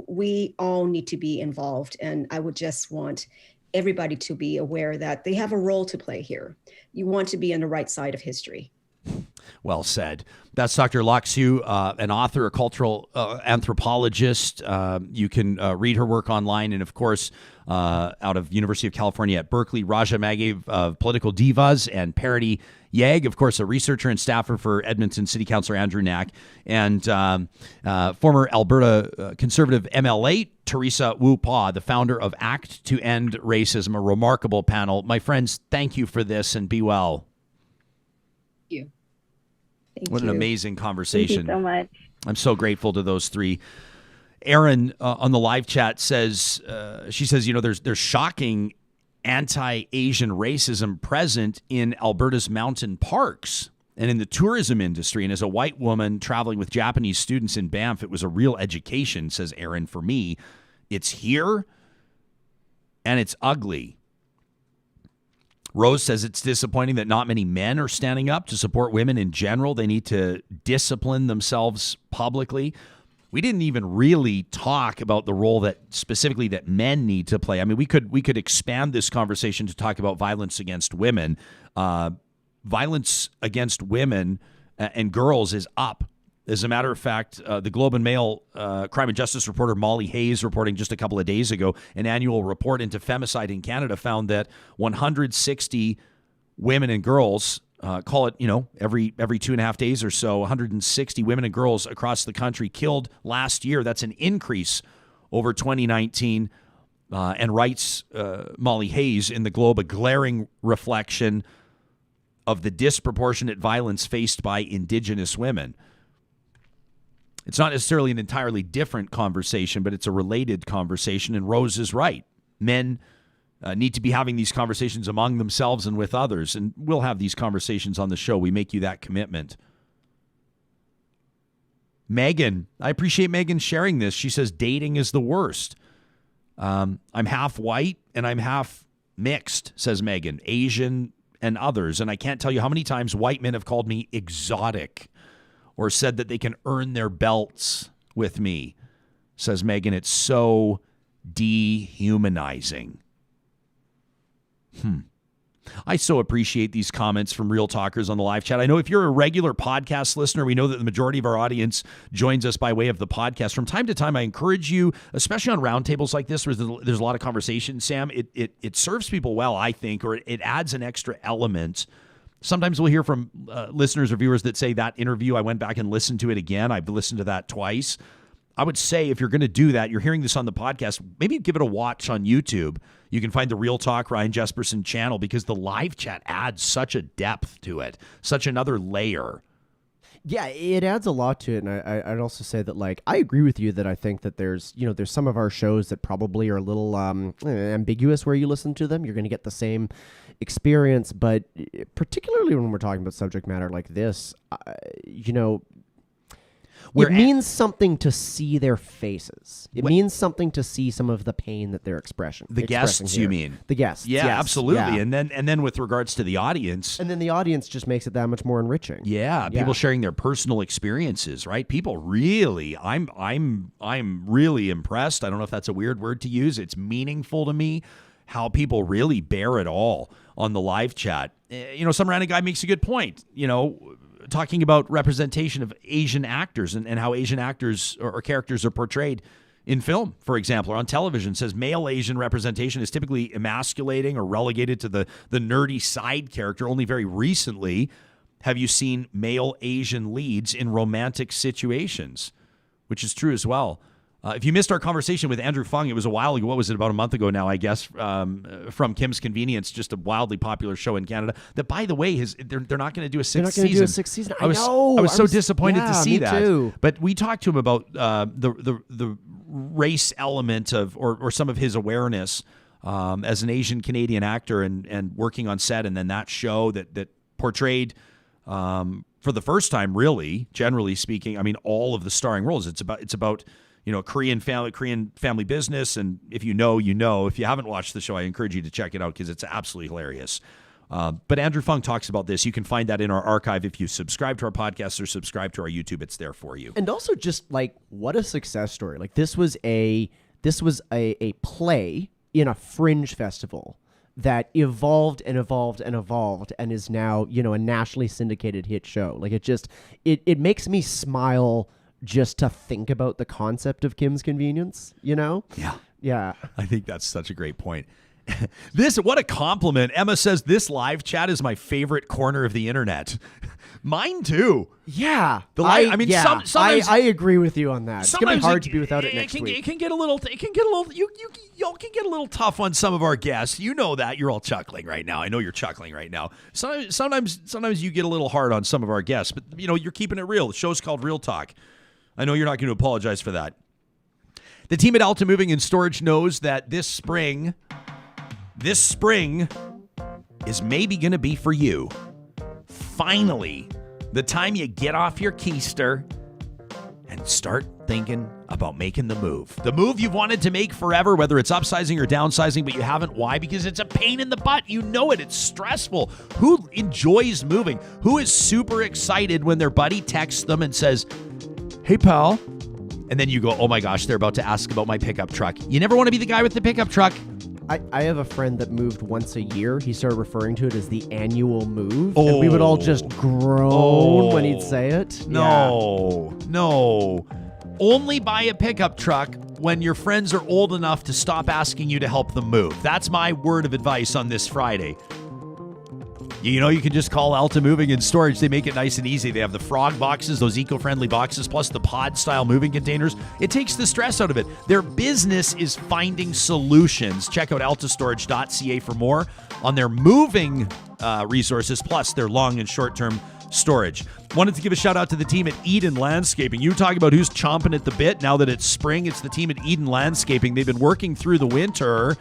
S5: we all need to be involved. And I would just want everybody to be aware that they have a role to play here. You want to be on the right side of history.
S1: Well said. That's Dr. Lok Siu, an author, a cultural anthropologist. You can read her work online. And, of course, out of University of California at Berkeley, Rajah Maggay of political D.I.V.A.S, and ParityYEG, of course, a researcher and staffer for Edmonton City Councillor Andrew Knack, and former Alberta Conservative MLA Teresa Woo-Paw, the founder of Act to End Racism, a remarkable panel. My friends, thank you for this, and be well.
S5: Thank you.
S1: What an amazing conversation.
S6: Thank you so much.
S1: I'm so grateful to those three. Erin on the live chat says, she says, there's shocking anti-Asian racism present in Alberta's mountain parks and in the tourism industry. And as a white woman traveling with Japanese students in Banff, it was a real education, says Erin. For me, it's here and it's ugly. Rose says it's disappointing that not many men are standing up to support women in general. They need to discipline themselves publicly. We didn't even really talk about the role that specifically that men need to play. I mean, we could expand this conversation to talk about violence against women. Violence against women and girls is up As a matter of fact, the Globe and Mail crime and justice reporter Molly Hayes reporting just a couple of days ago, an annual report into femicide in Canada found that 160 women and girls, call it, every 2.5 days or so, 160 women and girls across the country killed last year. That's an increase over 2019. And writes Molly Hayes in the Globe, a glaring reflection of the disproportionate violence faced by Indigenous women. It's not necessarily an entirely different conversation, but it's a related conversation, and Rose is right. Men need to be having these conversations among themselves and with others, and we'll have these conversations on the show. We make you that commitment. Megan, I appreciate Megan sharing this. She says, dating is the worst. I'm half white and I'm half mixed, says Megan, Asian and others. And I can't tell you how many times white men have called me exotic or said that they can earn their belts with me, says Megan. It's so dehumanizing. I so appreciate these comments from Real Talkers on the live chat. I know if you're a regular podcast listener, we know that the majority of our audience joins us by way of the podcast. From time to time, I encourage you, especially on roundtables like this, where there's a lot of conversation, Sam, it serves people well, I think, or it adds an extra element. Sometimes we'll hear from listeners or viewers that say that interview, I went back and listened to it again. I've listened to that twice. I would say if you're going to do that, you're hearing this on the podcast, maybe give it a watch on YouTube. You can find the Real Talk Ryan Jesperson channel because the live chat adds such a depth to it, such another layer.
S2: Yeah, it adds a lot to it, and I'd also say that, like, I agree with you that I think that there's some of our shows that probably are a little ambiguous where you listen to them. You're going to get the same experience, but particularly when we're talking about subject matter like this, it means something to see their faces. It means something to see some of the pain that they're expressing.
S1: The guests, you mean?
S2: The guests.
S1: Yeah,
S2: yes,
S1: absolutely.
S2: Yeah.
S1: And then with regards to the audience.
S2: And then the audience just makes it that much more enriching.
S1: Yeah, people sharing their personal experiences, right? People really, I'm really impressed. I don't know if that's a weird word to use. It's meaningful to me how people really bear it all on the live chat. Some random guy makes a good point, talking about representation of Asian actors and how Asian actors or characters are portrayed in film, for example, or on television. Says male Asian representation is typically emasculating or relegated to the nerdy side character. Only very recently have you seen male Asian leads in romantic situations, which is true as well. If you missed our conversation with Andrew Fung, it was a while ago. What was it, about a month ago now, I guess, from Kim's Convenience, just a wildly popular show in Canada. That, by the way, they're not going to do a sixth season.
S2: They're not going to do a sixth season.
S1: I was so disappointed to see that.
S2: Too.
S1: But we talked to him about the race element of or some of his awareness as an Asian Canadian actor and working on set, and then that show that portrayed for the first time, really, generally speaking, I mean, all of the starring roles. It's about Korean family business. And if you know, if you haven't watched the show, I encourage you to check it out because it's absolutely hilarious. But Andrew Fung talks about this. You can find that in our archive. If you subscribe to our podcast or subscribe to our YouTube, it's there for you.
S2: And also just like, what a success story. Like this was a play in a fringe festival that evolved and evolved and evolved and is now, a nationally syndicated hit show. Like it makes me smile just to think about the concept of Kim's Convenience, Yeah. Yeah.
S1: I think that's such a great point. What a compliment. Emma says, this live chat is my favorite corner of the internet. Mine too.
S2: Yeah.
S1: Sometimes
S2: I agree with you on that. It's going to be hard to be without it next week.
S1: It can get a little y'all can get a little tough on some of our guests. You know that. You're all chuckling right now. I know you're chuckling right now. Sometimes you get a little hard on some of our guests, but you're keeping it real. The show's called Real Talk. I know you're not going to apologize for that. The team at Alta Moving and Storage knows that this spring is maybe going to be for you. Finally, the time you get off your keister and start thinking about making the move. The move you've wanted to make forever, whether it's upsizing or downsizing, but you haven't. Why? Because it's a pain in the butt. You know it. It's stressful. Who enjoys moving? Who is super excited when their buddy texts them and says, "Hey, pal," and then you go, "Oh my gosh, they're about to ask about my pickup truck." You never want to be the guy with the pickup truck.
S2: I have a friend that moved once a year. He started referring to it as the annual move. And we would all just groan when he'd say it.
S1: No. Only buy a pickup truck when your friends are old enough to stop asking you to help them move. That's my word of advice on this Friday. You know, you can just call Alta Moving and Storage. They make it nice and easy. They have the frog boxes, those eco-friendly boxes, plus the pod-style moving containers. It takes the stress out of it. Their business is finding solutions. Check out altastorage.ca for more on their moving resources, plus their long and short-term storage. Wanted to give a shout out to the team at Eden Landscaping. You talk about who's chomping at the bit now that it's spring. It's the team at Eden Landscaping. They've been working through the winter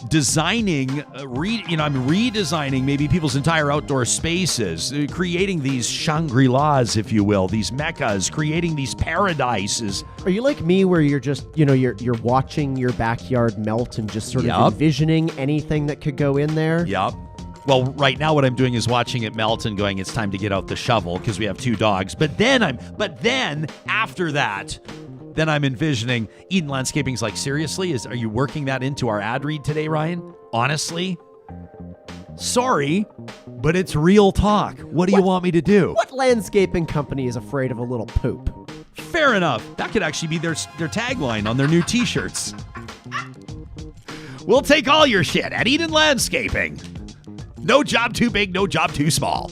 S1: designing, redesigning maybe people's entire outdoor spaces, creating these Shangri-Las, if you will, these meccas, creating these paradises.
S2: Are you like me where you're just, you're watching your backyard melt and just sort of envisioning anything that could go in there?
S1: Yep. Well, right now what I'm doing is watching it melt and going, it's time to get out the shovel because we have 2 dogs. But then after that, then I'm envisioning Eden Landscaping's like, seriously, are you working that into our ad read today, Ryan? Honestly? Sorry, but it's real talk. What do you want me to do?
S2: What landscaping company is afraid of a little poop?
S1: Fair enough. That could actually be their tagline on their new t-shirts. We'll take all your shit at Eden Landscaping. No job too big, no job too small.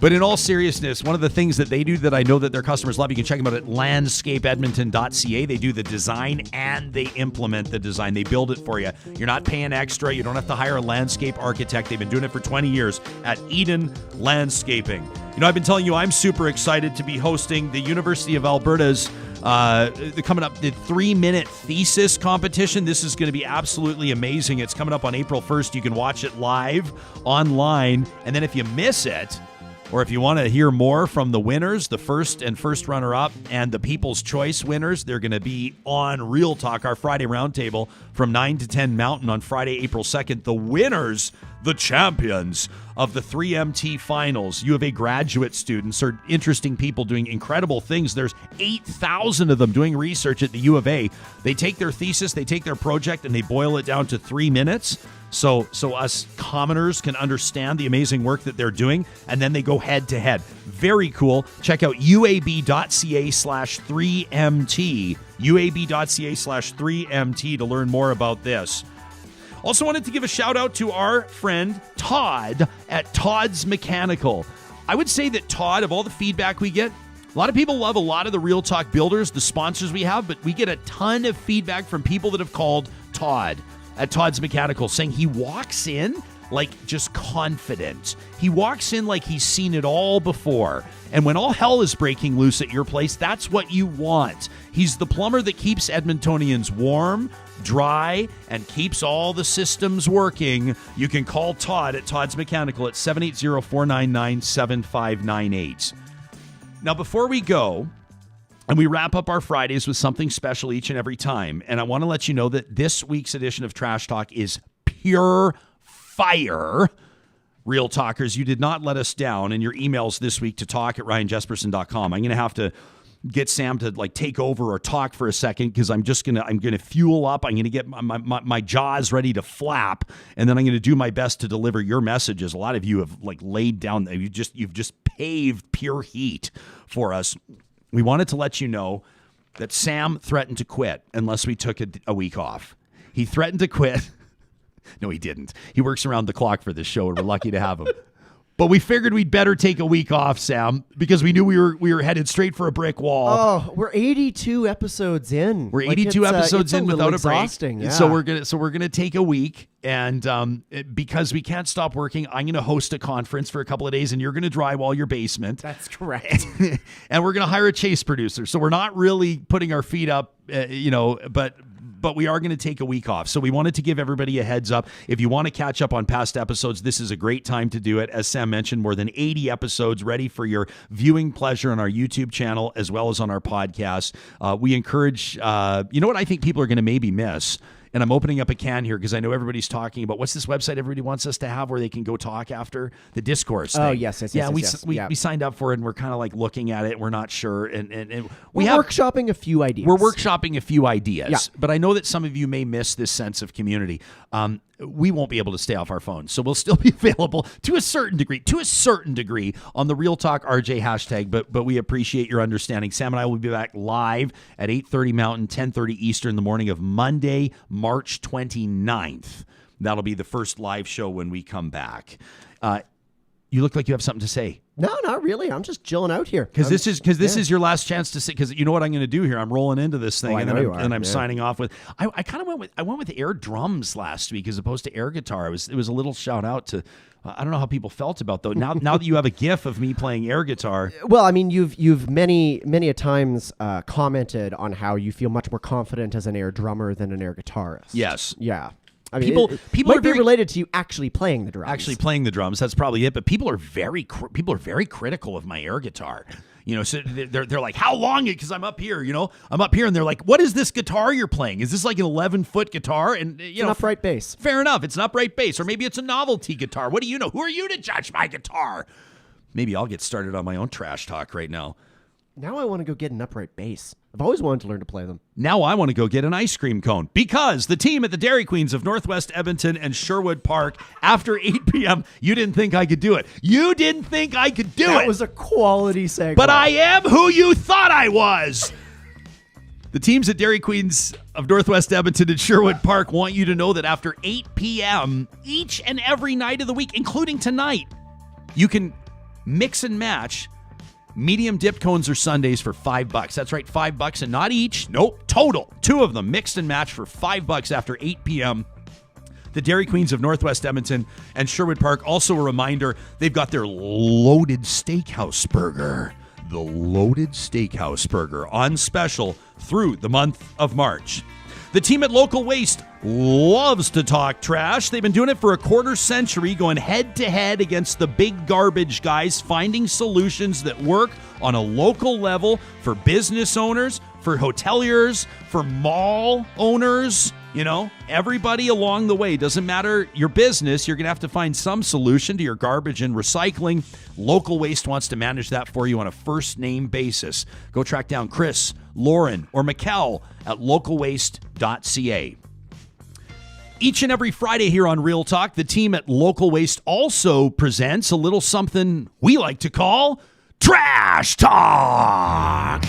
S1: But in all seriousness, one of the things that they do that I know that their customers love, you can check them out at landscapeedmonton.ca. They do the design and they implement the design. They build it for you. You're not paying extra. You don't have to hire a landscape architect. They've been doing it for 20 years at Eden Landscaping. You know, I've been telling you I'm super excited to be hosting the University of Alberta's coming up, the 3-minute thesis competition. This is going to be absolutely amazing. It's coming up on April 1st. You can watch it live online. And then if you miss it, or if you want to hear more from the winners, the first runner-up, and the People's Choice winners, they're going to be on Real Talk, our Friday roundtable from 9 to 10 Mountain on Friday, April 2nd. The winners, the champions of the 3MT finals. U of A graduate students are interesting people doing incredible things. There's 8,000 of them doing research at the U of A. They take their thesis, they take their project, and they boil it down to 3 minutes. So us commoners can understand the amazing work that they're doing, and then they go head to head. Very cool. Check out uab.ca/3MT, uab.ca/3MT to learn more about this. Also wanted to give a shout out to our friend Todd at Todd's Mechanical. I would say that Todd, of all the feedback we get, a lot of people love a lot of the Real Talk builders, the sponsors we have, but we get a ton of feedback from people that have called Todd at Todd's Mechanical saying he walks in like just confident. He walks in like he's seen it all before. And when all hell is breaking loose at your place, that's what you want. He's the plumber that keeps Edmontonians warm, dry, and keeps all the systems working. You can call Todd at Todd's Mechanical at 780-499-7598. Now, before we go, and we wrap up our Fridays with something special each and every time, and I want to let you know that this week's edition of Trash Talk is pure fire. Real Talkers, you did not let us down in your emails this week to talk@ryanjesperson.com. I'm going to have to get Sam to take over or talk for a second because I'm going to fuel up. I'm going to get my jaws ready to flap, and then I'm going to do my best to deliver your messages. A lot of you have laid down, you've just paved pure heat for us. We wanted to let you know that Sam threatened to quit unless we took a week off. He threatened to quit. No, he didn't. He works around the clock for this show, and we're lucky to have him. But we figured we'd better take a week off, Sam, because we knew we were headed straight for a brick wall.
S2: Oh, we're 82 episodes in.
S1: We're 82 episodes in without a break.
S2: Yeah.
S1: So we're gonna take a week, and because we can't stop working, I'm gonna host a conference for a couple of days, and you're gonna drywall your basement.
S2: That's correct.
S1: And we're gonna hire a chase producer. So we're not really putting our feet up, but we are going to take a week off. So we wanted to give everybody a heads up. If you want to catch up on past episodes, this is a great time to do it. As Sam mentioned, more than 80 episodes ready for your viewing pleasure on our YouTube channel as well as on our podcast. We encourage, you know what I think people are going to maybe miss and I'm opening up a can here because I know everybody's talking about what's this website everybody wants us to have where they can go talk after the discourse thing.
S2: Oh, yes.
S1: We signed up for it, and we're kind of like looking at it. We're not sure, and
S2: we're workshopping a few ideas.
S1: We're workshopping a few ideas,
S2: Yeah.
S1: but I know that some of you may miss this sense of community. We won't be able to stay off our phones, so we'll still be available to a certain degree on the Real Talk RJ hashtag, but we appreciate your understanding. Sam and I will be back live at 8:30 Mountain, 10:30 Eastern the morning of Monday, March 29th. That'll be the first live show when we come back. You look like you have something to say.
S2: No, not really. I'm just chilling out here.
S1: Because this is your last chance to say. Because you know what I'm going to do here. I'm rolling into this thing, and I'm signing off with. I kind of went with air drums last week as opposed to air guitar. It was a little shout out to. I don't know how people felt about though. Now that you have a GIF of me playing air guitar.
S2: Well, I mean, you've many a times commented on how you feel much more confident as an air drummer than an air guitarist.
S1: Yes.
S2: Yeah. I mean,
S1: people
S2: might
S1: are
S2: be related to you actually playing the drums.
S1: Actually playing the drums, that's probably it. But people are very critical of my air guitar. You know, so they're like, how long? Because I'm up here. You know, I'm up here, and they're like, what is this guitar you're playing? Is this like an 11-foot guitar? And
S2: it's an upright bass.
S1: Fair enough. It's an upright bass, or maybe it's a novelty guitar. What do you know? Who are you to judge my guitar? Maybe I'll get started on my own trash talk right now.
S2: Now I want to go get an upright bass. I've always wanted to learn to play them.
S1: Now I want to go get an ice cream cone because the team at the Dairy Queens of Northwest Edmonton and Sherwood Park after 8 p.m., you didn't think I could do it. You didn't think I could do it.
S2: That was a quality segue.
S1: But I am who you thought I was. The teams at Dairy Queens of Northwest Edmonton and Sherwood Park want you to know that after 8 p.m. each and every night of the week, including tonight, you can mix and match medium dipped cones or sundaes for $5. That's right, $5 and not each. Nope, total. 2 of them mixed and matched for $5 after 8 p.m. The Dairy Queens of Northwest Edmonton and Sherwood Park. Also a reminder, they've got their loaded steakhouse burger. The loaded steakhouse burger on special through the month of March. The team at Local Waste loves to talk trash. They've been doing it for a quarter century, going head-to-head against the big garbage guys, finding solutions that work on a local level for business owners, for hoteliers, for mall owners. You know, everybody along the way. Doesn't matter your business, you're going to have to find some solution to your garbage and recycling. Local Waste wants to manage that for you on a first-name basis. Go track down Chris, Lauren, or Mikkel at localwaste.ca. Each and every Friday here on Real Talk, the team at Local Waste also presents a little something we like to call Trash Talk.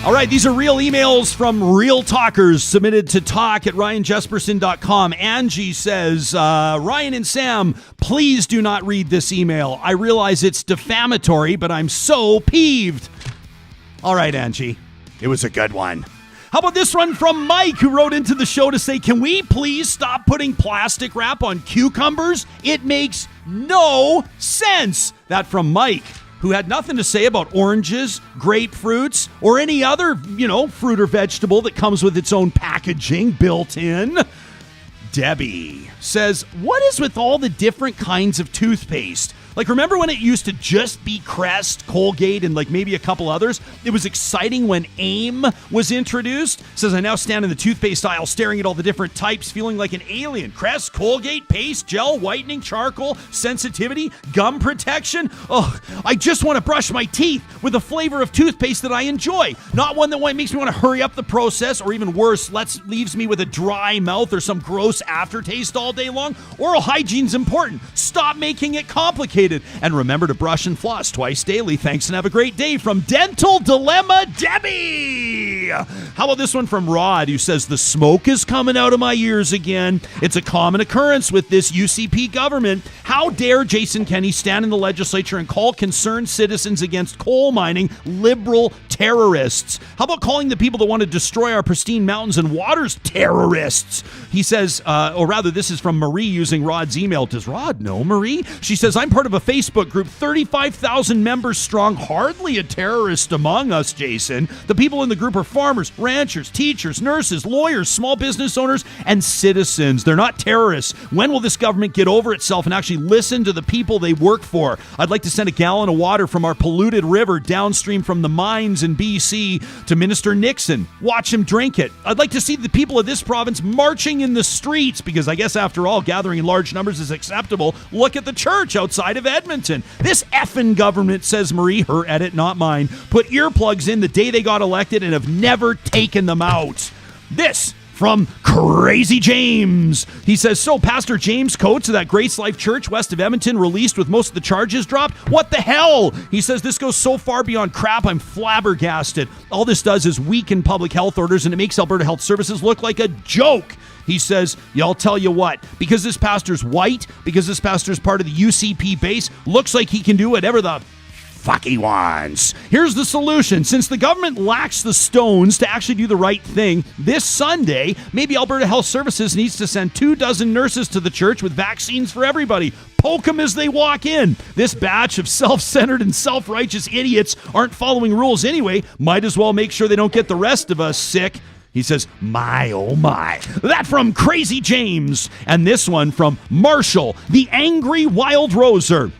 S1: All right, these are real emails from real talkers submitted to talk@ryanjesperson.com. Angie says, Ryan and Sam, please do not read this email. I realize it's defamatory, but I'm so peeved. All right, Angie, it was a good one. How about this one from Mike, who wrote into the show to say, can we please stop putting plastic wrap on cucumbers? It makes no sense. That from Mike, who had nothing to say about oranges, grapefruits, or any other, fruit or vegetable that comes with its own packaging built in. Debbie says, what is with all the different kinds of toothpaste? Like, remember when it used to just be Crest, Colgate, and like maybe a couple others? It was exciting when AIM was introduced. Says, I now stand in the toothpaste aisle staring at all the different types, feeling like an alien. Crest, Colgate, paste, gel, whitening, charcoal, sensitivity, gum protection. Oh, I just want to brush my teeth with a flavor of toothpaste that I enjoy. Not one that makes me want to hurry up the process, or even worse, leaves me with a dry mouth or some gross aftertaste all day long. Oral hygiene's important. Stop making it complicated. And remember to brush and floss twice daily. Thanks and have a great day from Dental Dilemma Debbie. How about this one from Rod, who says, the smoke is coming out of my ears again. It's a common occurrence with this UCP government. How dare Jason Kenney stand in the legislature and call concerned citizens against coal mining liberal terrorists? How about calling the people that want to destroy our pristine mountains and waters terrorists? He says, or rather, this is from Marie using Rod's email. Does Rod know Marie? She says, I'm part of of a Facebook group, 35,000 members strong, hardly a terrorist among us, Jason. The people in the group are farmers, ranchers, teachers, nurses, lawyers, small business owners, and citizens. They're not terrorists. When will this government get over itself and actually listen to the people they work for? I'd like to send a gallon of water from our polluted river downstream from the mines in BC to Minister Nixon. Watch him drink it. I'd like to see the people of this province marching in the streets, because I guess after all, gathering in large numbers is acceptable. Look at the church outside of Edmonton. This effing government, says Marie, her edit, not mine, put earplugs in the day they got elected and have never taken them out. This from Crazy James. He says, so Pastor James Coates of that Grace Life Church west of Edmonton released with most of the charges dropped? What the hell? He says, this goes so far beyond crap, I'm flabbergasted. All this does is weaken public health orders, and it makes Alberta Health Services look like a joke. He says, I'll tell you what, because this pastor's white, because this pastor's part of the UCP base, looks like he can do whatever the fuck he wants. Here's the solution. Since the government lacks the stones to actually do the right thing, this Sunday, maybe Alberta Health Services needs to send 24 nurses to the church with vaccines for everybody. Poke them as they walk in. This batch of self-centered and self-righteous idiots aren't following rules anyway. Might as well make sure they don't get the rest of us sick. He says, my, oh my. That from Crazy James. And this one from Marshall, the Angry Wild Roser.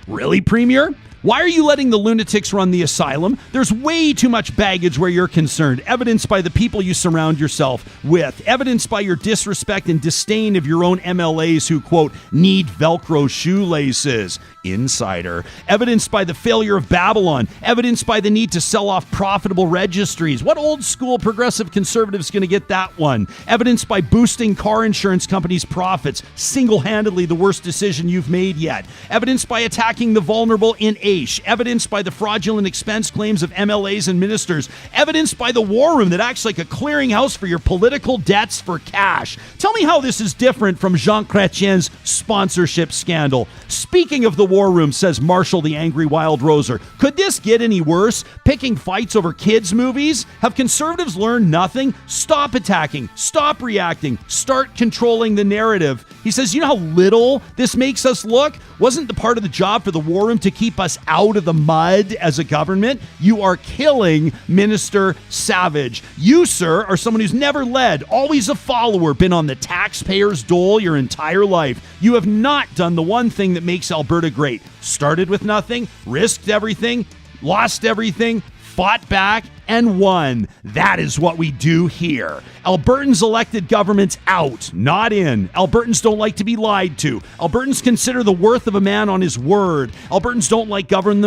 S1: Really, Premier? Why are you letting the lunatics run the asylum? There's way too much baggage where you're concerned, evidenced by the people you surround yourself with, evidenced by your disrespect and disdain of your own MLAs who, quote, need Velcro shoelaces. Insider. Evidenced by the failure of Babylon. Evidenced by the need to sell off profitable registries. What old school progressive conservative's going to get that one? Evidenced by boosting car insurance companies' profits. Single-handedly the worst decision you've made yet. Evidenced by attacking the vulnerable in AISH. Evidenced by the fraudulent expense claims of MLAs and ministers. Evidenced by the war room that acts like a clearinghouse for your political debts for cash. Tell me how this is different from Jean Chrétien's sponsorship scandal. Speaking of the war room, says Marshall the Angry Wild Roser, could this get any worse? Picking fights over kids' movies? Have conservatives learned nothing? Stop attacking. Stop reacting. Start controlling the narrative. He says, you know how little this makes us look? Wasn't the part of the job for the war room to keep us out of the mud as a government? You are killing Minister Savage. You, sir, are someone who's never led, always a follower, been on the taxpayer's dole your entire life. You have not done the one thing that makes Alberta great. Started with nothing, risked everything, lost everything, fought back, and won. That is what we do here. Albertans elected governments out, not in. Albertans don't like to be lied to. Albertans consider the worth of a man on his word. Albertans don't like telling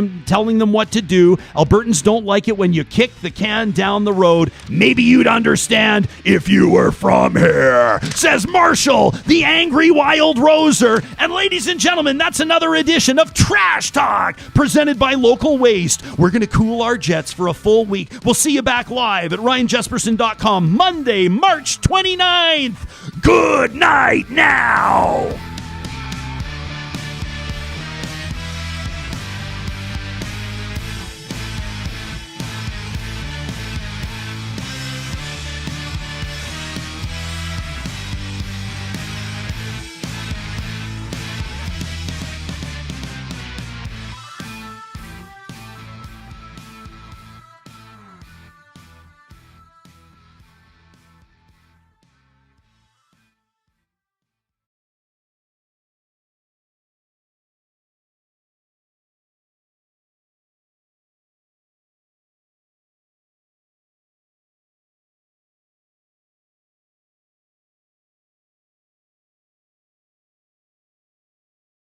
S1: them what to do. Albertans don't like it when you kick the can down the road. Maybe you'd understand if you were from here, says Marshall, the Angry Wild Roser. And ladies and gentlemen, that's another edition of Trash Talk, presented by Local Waste. We're going to cool our jets for a full week. We'll see you back live at ryanjesperson.com Monday, March 29th. Good night now.